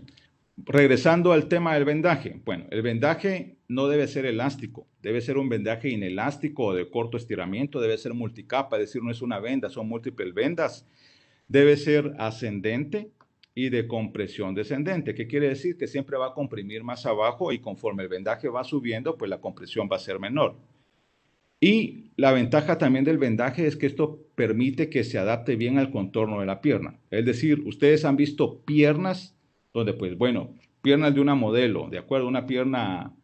regresando al tema del vendaje. Bueno, el vendaje no debe ser elástico, debe ser un vendaje inelástico o de corto estiramiento, debe ser multicapa, es decir, no es una venda, son múltiples vendas. Debe ser ascendente y de compresión descendente. ¿Qué quiere decir? Que siempre va a comprimir más abajo y conforme el vendaje va subiendo, pues la compresión va a ser menor. Y la ventaja también del vendaje es que esto permite que se adapte bien al contorno de la pierna. Es decir, ustedes han visto piernas donde, pues bueno, piernas de una modelo, de acuerdo, una pierna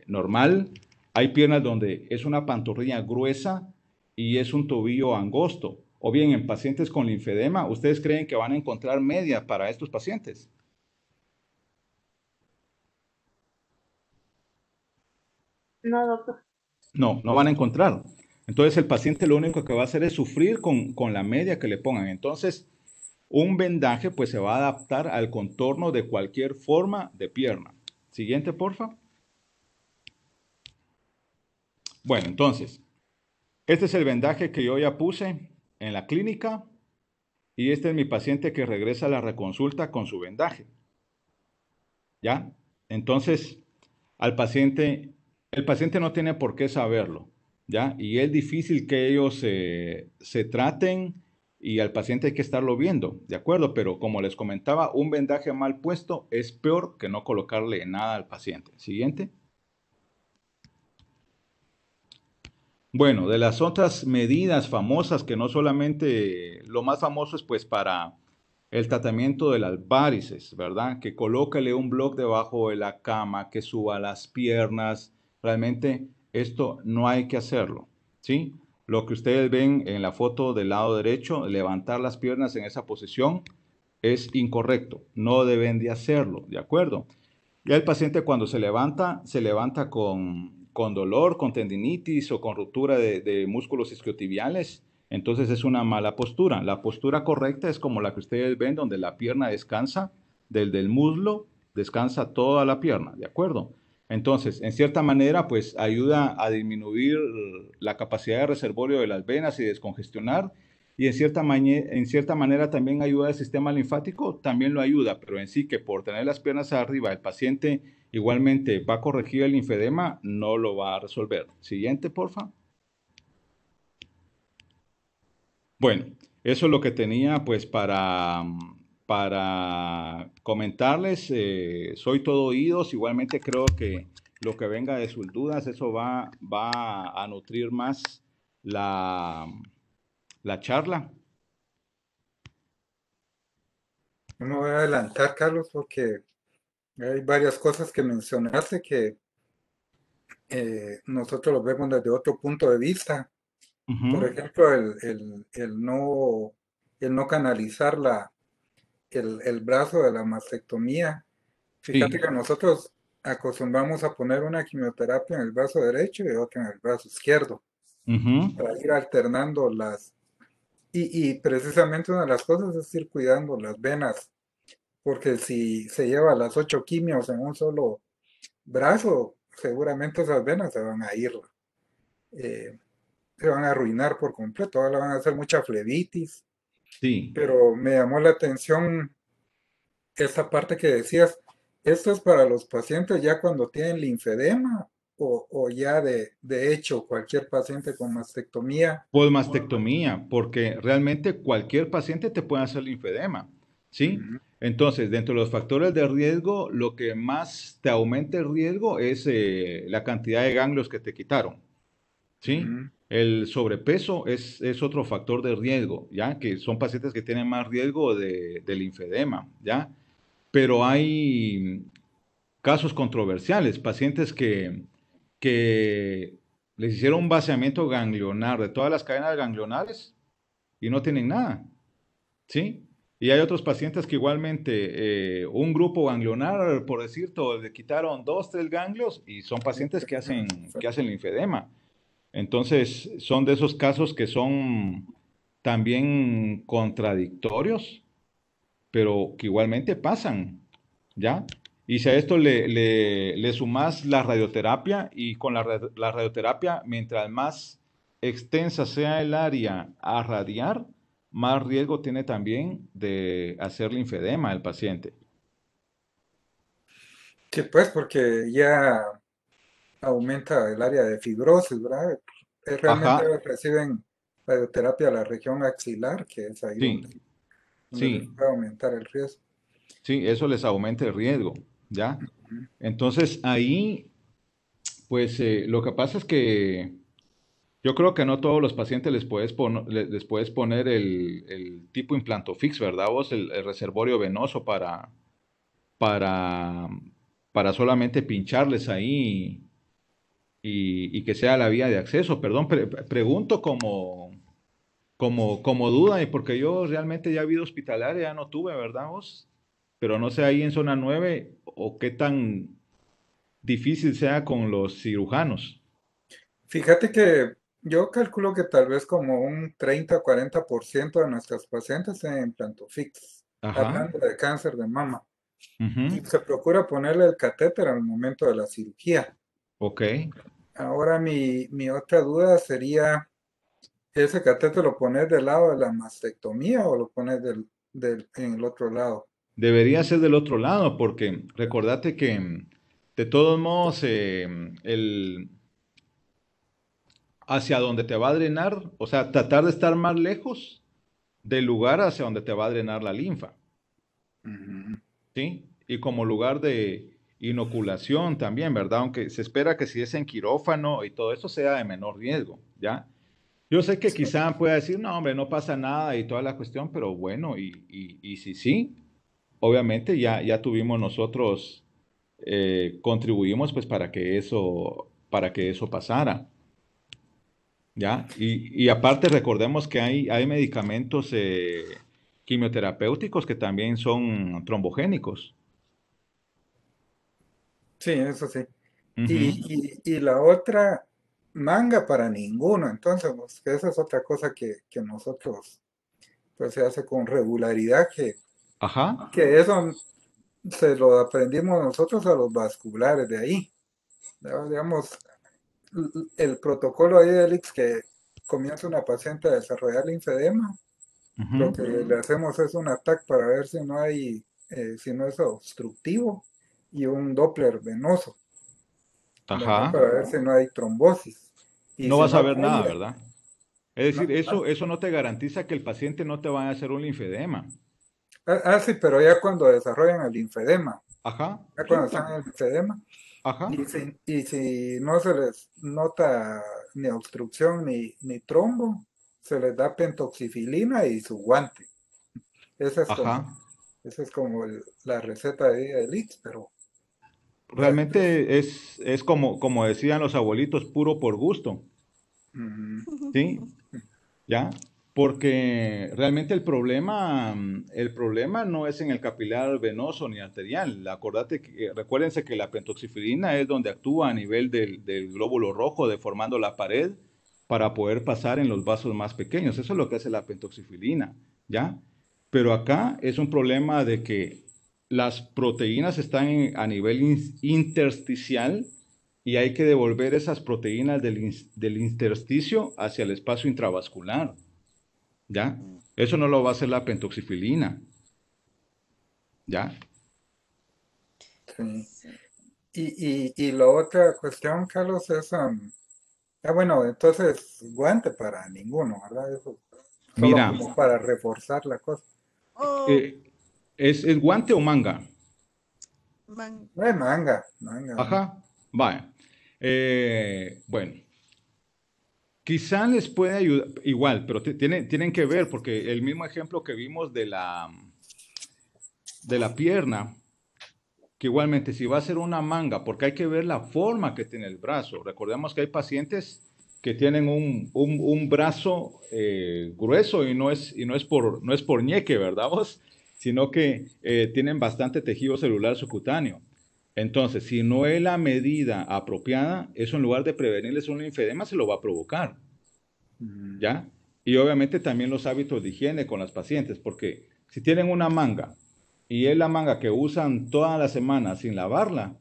normal. Hay piernas donde es una pantorrilla gruesa y es un tobillo angosto. O bien en pacientes con linfedema, ¿ustedes creen que van a encontrar media para estos pacientes? No, doctor. No, no van a encontrar. Entonces el paciente lo único que va a hacer es sufrir con la media que le pongan. Entonces, un vendaje pues se va a adaptar al contorno de cualquier forma de pierna. Siguiente, porfa. Bueno, entonces, este es el vendaje que yo ya puse en la clínica y este es mi paciente que regresa a la reconsulta con su vendaje. ¿Ya? Entonces, al paciente, el paciente no tiene por qué saberlo, ¿ya? Y es difícil que ellos se traten y al paciente hay que estarlo viendo, ¿de acuerdo? Pero como les comentaba, un vendaje mal puesto es peor que no colocarle nada al paciente. Siguiente. Bueno, de las otras medidas famosas que no solamente, lo más famoso es pues para el tratamiento de las varices, ¿verdad? Que colócale un bloc debajo de la cama, que suba las piernas. Realmente esto no hay que hacerlo, ¿sí? Lo que ustedes ven en la foto del lado derecho, levantar las piernas en esa posición, es incorrecto. No deben de hacerlo, ¿de acuerdo? Ya el paciente cuando se levanta con dolor, con tendinitis o con ruptura de músculos isquiotibiales, entonces es una mala postura. La postura correcta es como la que ustedes ven, donde la pierna descansa del muslo, descansa toda la pierna, ¿de acuerdo? Entonces, en cierta manera, pues ayuda a disminuir la capacidad de reservorio de las venas y descongestionar. Y en cierta manera también ayuda al sistema linfático, también lo ayuda, pero en sí que por tener las piernas arriba, el paciente igualmente va a corregir el linfedema, no lo va a resolver. Siguiente, porfa. Bueno, eso es lo que tenía pues para comentarles. Soy todo oídos. Igualmente creo que lo que venga de sus dudas, eso va a nutrir más la, la charla. No me voy a adelantar, Carlos, porque hay varias cosas que mencionaste que nosotros lo vemos desde otro punto de vista. Por Ujú. ejemplo, el no canalizar el brazo de la mastectomía. Fíjate Sí. que nosotros acostumbramos a poner una quimioterapia en el brazo derecho y otra en el brazo izquierdo, Ujú. para ir alternando las... Y precisamente una de las cosas es ir cuidando las venas, porque si se lleva las 8 quimios en un solo brazo, seguramente esas venas eh, se van a arruinar por completo, ahora van a hacer mucha flebitis, Sí. pero me llamó la atención esa parte que decías, ¿esto es para los pacientes ya cuando tienen linfedema o ya de hecho cualquier paciente con mastectomía? Mastectomía, porque realmente cualquier paciente te puede hacer linfedema, ¿sí? Ujú, Entonces, dentro de los factores de riesgo, lo que más te aumenta el riesgo es la cantidad de ganglios que te quitaron, ¿sí? ujú. El sobrepeso es otro factor de riesgo, ¿ya? Que son pacientes que tienen más riesgo de linfedema, ¿ya? Pero hay casos controversiales, pacientes que les hicieron un vaciamiento ganglionar de todas las cadenas ganglionares y no tienen nada, ¿sí? Y hay otros pacientes que igualmente un grupo ganglionar, por decirte, le quitaron dos, tres ganglios y son pacientes que hacen linfedema. Entonces, son de esos casos que son también contradictorios, pero que igualmente pasan, ¿ya? Y si a esto le sumas la radioterapia, y con la radioterapia, mientras más extensa sea el área a radiar, más riesgo tiene también de hacer linfedema el paciente. Sí, pues porque ya aumenta el área de fibrosis, ¿verdad? Realmente Ajá, reciben radioterapia a la región axilar, que es ahí sí, donde les sí, puede aumentar el riesgo. sí, eso les aumenta el riesgo, ¿ya? Entonces ahí, pues lo que pasa es que yo creo que no todos los pacientes les puedes poner el tipo implantofix, ¿verdad? Vos, el reservorio venoso para, para solamente pincharles ahí y que sea la vía de acceso. Perdón, pregunto como duda, y porque yo realmente ya vida hospitalaria ya no tuve, ¿verdad vos? Pero no sé ahí en zona 9 o qué tan difícil sea con los cirujanos. Fíjate que yo calculo que tal vez como un 30-40% de nuestras pacientes tienen implantofix, fix, Ajá, hablando de cáncer de mama. Y ujú, se procura ponerle el catéter al momento de la cirugía. ok. Ahora mi otra duda sería, ¿ese catéter lo pones del lado de la mastectomía o lo pones en el otro lado? Debería ser del otro lado, porque recordate que de todos modos hacia donde te va a drenar, o sea, tratar de estar más lejos del lugar hacia donde te va a drenar la linfa, Ujú. ¿sí? Y como lugar de inoculación también, ¿verdad? Aunque se espera que si es en quirófano y todo eso sea de menor riesgo, ¿ya? Yo sé que Sí. quizá pueda decir, no, hombre, no pasa nada y toda la cuestión, pero bueno, y si sí, obviamente ya tuvimos nosotros, contribuimos pues para que eso pasara, ¿ya? Y aparte recordemos que hay medicamentos quimioterapéuticos que también son trombogénicos. Sí, eso sí. Ujú. Y la otra, manga para ninguno. Entonces, pues, que esa es otra cosa que nosotros, pues se hace con regularidad, Ajá. que eso se lo aprendimos nosotros a los vasculares de ahí. ¿No? Digamos, el protocolo ahí del IX que comienza una paciente a desarrollar linfedema, lo Ujú. que le hacemos es un ataque para ver si no hay, si no es obstructivo y un Doppler venoso, ¿verdad? Ajá. Para ver si no hay trombosis. Y No si vas a no ver nada, falla, ¿verdad? Es decir, no, eso no te garantiza que el paciente no te vaya a hacer un linfedema. sí, pero ya cuando desarrollan el linfedema, Ajá. ya Sí, cuando están en el linfedema, ajá. y si no se les nota ni obstrucción ni trombo, se les da pentoxifilina y su guante. Esa es como, Ajá. esa es como la receta de Elix, pero pues, Realmente es como decían los abuelitos, puro por gusto. mm, ¿Sí? ¿Ya? Porque realmente el problema no es en el capilar venoso ni arterial. Recuérdense que la pentoxifilina es donde actúa a nivel del glóbulo rojo, deformando la pared para poder pasar en los vasos más pequeños. Eso es lo que hace la pentoxifilina, ¿ya? Pero acá es un problema de que las proteínas están a nivel intersticial y hay que devolver esas proteínas del intersticio hacia el espacio intravascular, ¿ya? Eso no lo va a hacer la pentoxifilina, ¿ya? sí. Y la otra cuestión, Carlos, es, bueno, entonces guante para ninguno, ¿verdad? Eso solo Mira, como para reforzar la cosa. O eh, ¿es guante o manga? man- No hay manga, manga, manga. Ajá, vaya. Bueno, quizá les puede ayudar, igual, pero tienen que ver, porque el mismo ejemplo que vimos de la pierna, que igualmente si va a ser una manga, porque hay que ver la forma que tiene el brazo. Recordemos que hay pacientes que tienen un brazo grueso y no es por ñeque, ¿verdad vos? Sino que tienen bastante tejido celular subcutáneo. Entonces, si no es la medida apropiada, eso en lugar de prevenirles un linfedema se lo va a provocar, Mm, ¿ya? Y obviamente también los hábitos de higiene con las pacientes, porque si tienen una manga y es la manga que usan toda la semana sin lavarla,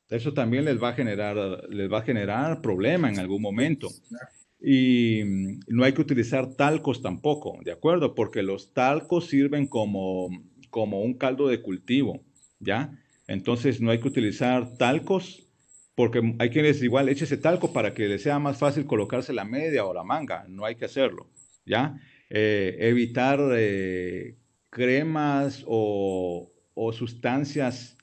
eso también les va a generar problema en algún momento. Y no hay que utilizar talcos tampoco, ¿de acuerdo? Porque los talcos sirven como un caldo de cultivo, ¿ya? Entonces no hay que utilizar talcos porque hay quienes igual échese talco para que les sea más fácil colocarse la media o la manga, no hay que hacerlo, ¿ya? Evitar cremas o sustancias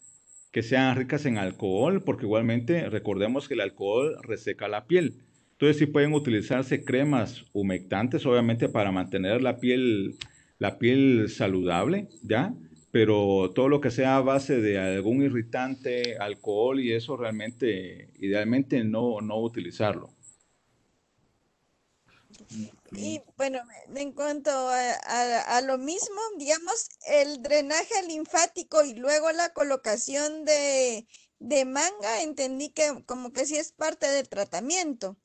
que sean ricas en alcohol, porque igualmente recordemos que el alcohol reseca la piel. Entonces sí pueden utilizarse cremas humectantes, obviamente para mantener la piel saludable, ¿ya? Pero todo lo que sea a base de algún irritante, alcohol y eso realmente, idealmente no utilizarlo. ok. y bueno, en cuanto a lo mismo, digamos, el drenaje linfático y luego la colocación de manga, entendí que como que sí es parte del tratamiento.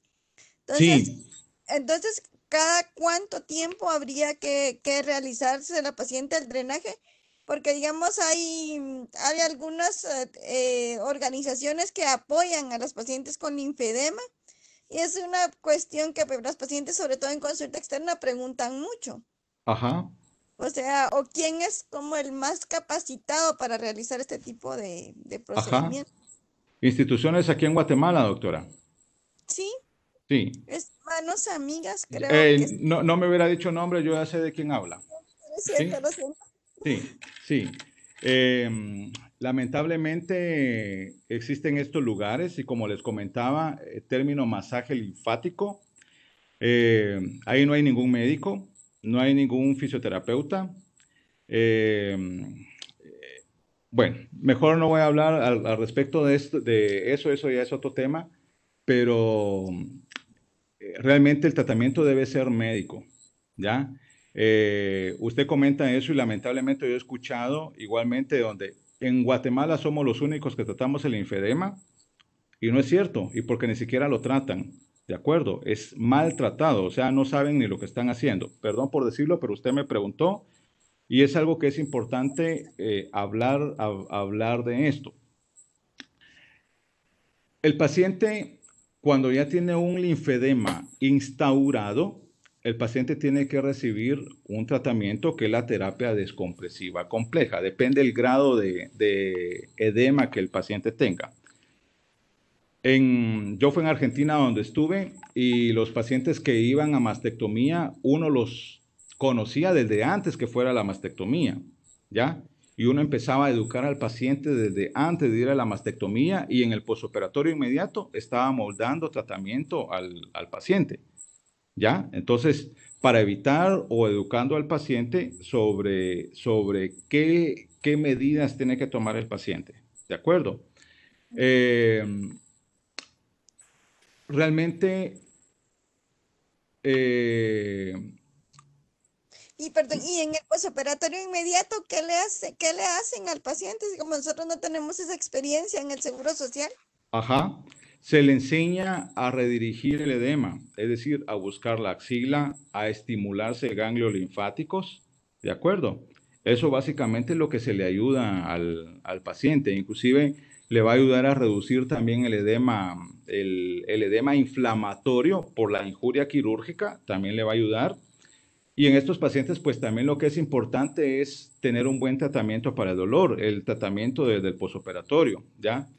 Entonces, Sí, entonces, ¿cada cuánto tiempo habría que realizarse la paciente el drenaje? Porque, digamos, hay algunas organizaciones que apoyan a los pacientes con linfedema y es una cuestión que pues, los pacientes, sobre todo en consulta externa, preguntan mucho. ajá. O sea, o quién es como el más capacitado para realizar este tipo de Ajá. procedimiento. Instituciones aquí en Guatemala, doctora. Sí, Sí. es manos amigas, creo que sí, No me hubiera dicho nombre, yo ya sé de quién habla. lo ¿Sí? siento, lo siento. Sí, sí. Lamentablemente existen estos lugares y como les comentaba, término masaje linfático, ahí no hay ningún médico, no hay ningún fisioterapeuta. eh, bueno, mejor no voy a hablar al respecto de esto, de eso ya es otro tema, pero realmente el tratamiento debe ser médico, ¿ya? Usted comenta eso y lamentablemente yo he escuchado igualmente donde en Guatemala somos los únicos que tratamos el linfedema Y no es cierto, y porque ni siquiera lo tratan, ¿de acuerdo? Es maltratado, o sea, no saben ni lo que están haciendo. Perdón por decirlo, pero usted me preguntó y es algo que es importante hablar de esto. El paciente, cuando ya tiene un linfedema instaurado, el paciente tiene que recibir un tratamiento que es la terapia descompresiva compleja. Depende del grado de edema que el paciente tenga. Yo fui en Argentina donde estuve y los pacientes que iban a mastectomía, uno los conocía desde antes que fuera la mastectomía, ¿ya? Y uno empezaba a educar al paciente desde antes de ir a la mastectomía y en el posoperatorio inmediato estábamos dando tratamiento al paciente, ¿ya? Entonces, para evitar o educando al paciente sobre qué medidas tiene que tomar el paciente, ¿de acuerdo? Eh, Realmente, eh, Y perdón, y en el posoperatorio inmediato, qué le hacen al paciente? Si como nosotros no tenemos esa experiencia en el Seguro Social. ajá, se le enseña a redirigir el edema, es decir, a buscar la axila, a estimularse ganglios linfáticos, ¿de acuerdo? Eso básicamente es lo que se le ayuda al paciente, inclusive le va a ayudar a reducir también el edema inflamatorio por la injuria quirúrgica, también le va a ayudar. Y en estos pacientes, pues también lo que es importante es tener un buen tratamiento para el dolor, el tratamiento desde el posoperatorio, ¿ya?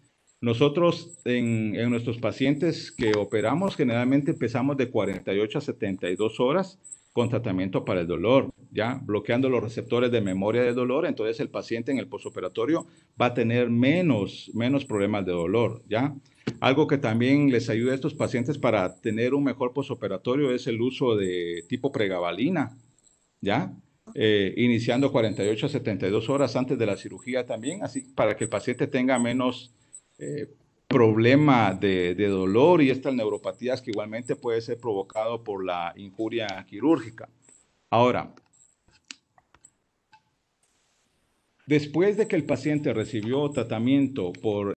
Nosotros en nuestros pacientes que operamos, generalmente empezamos de 48 a 72 horas con tratamiento para el dolor, ¿ya? Bloqueando los receptores de memoria de dolor, entonces el paciente en el posoperatorio va a tener menos problemas de dolor, ¿ya? Algo que también les ayuda a estos pacientes para tener un mejor posoperatorio es el uso de tipo pregabalina, ¿ya? Iniciando 48 a 72 horas antes de la cirugía también, así para que el paciente tenga menos eh, problema de dolor y estas neuropatías que igualmente puede ser provocado por la injuria quirúrgica. Ahora, después de que el paciente recibió tratamiento por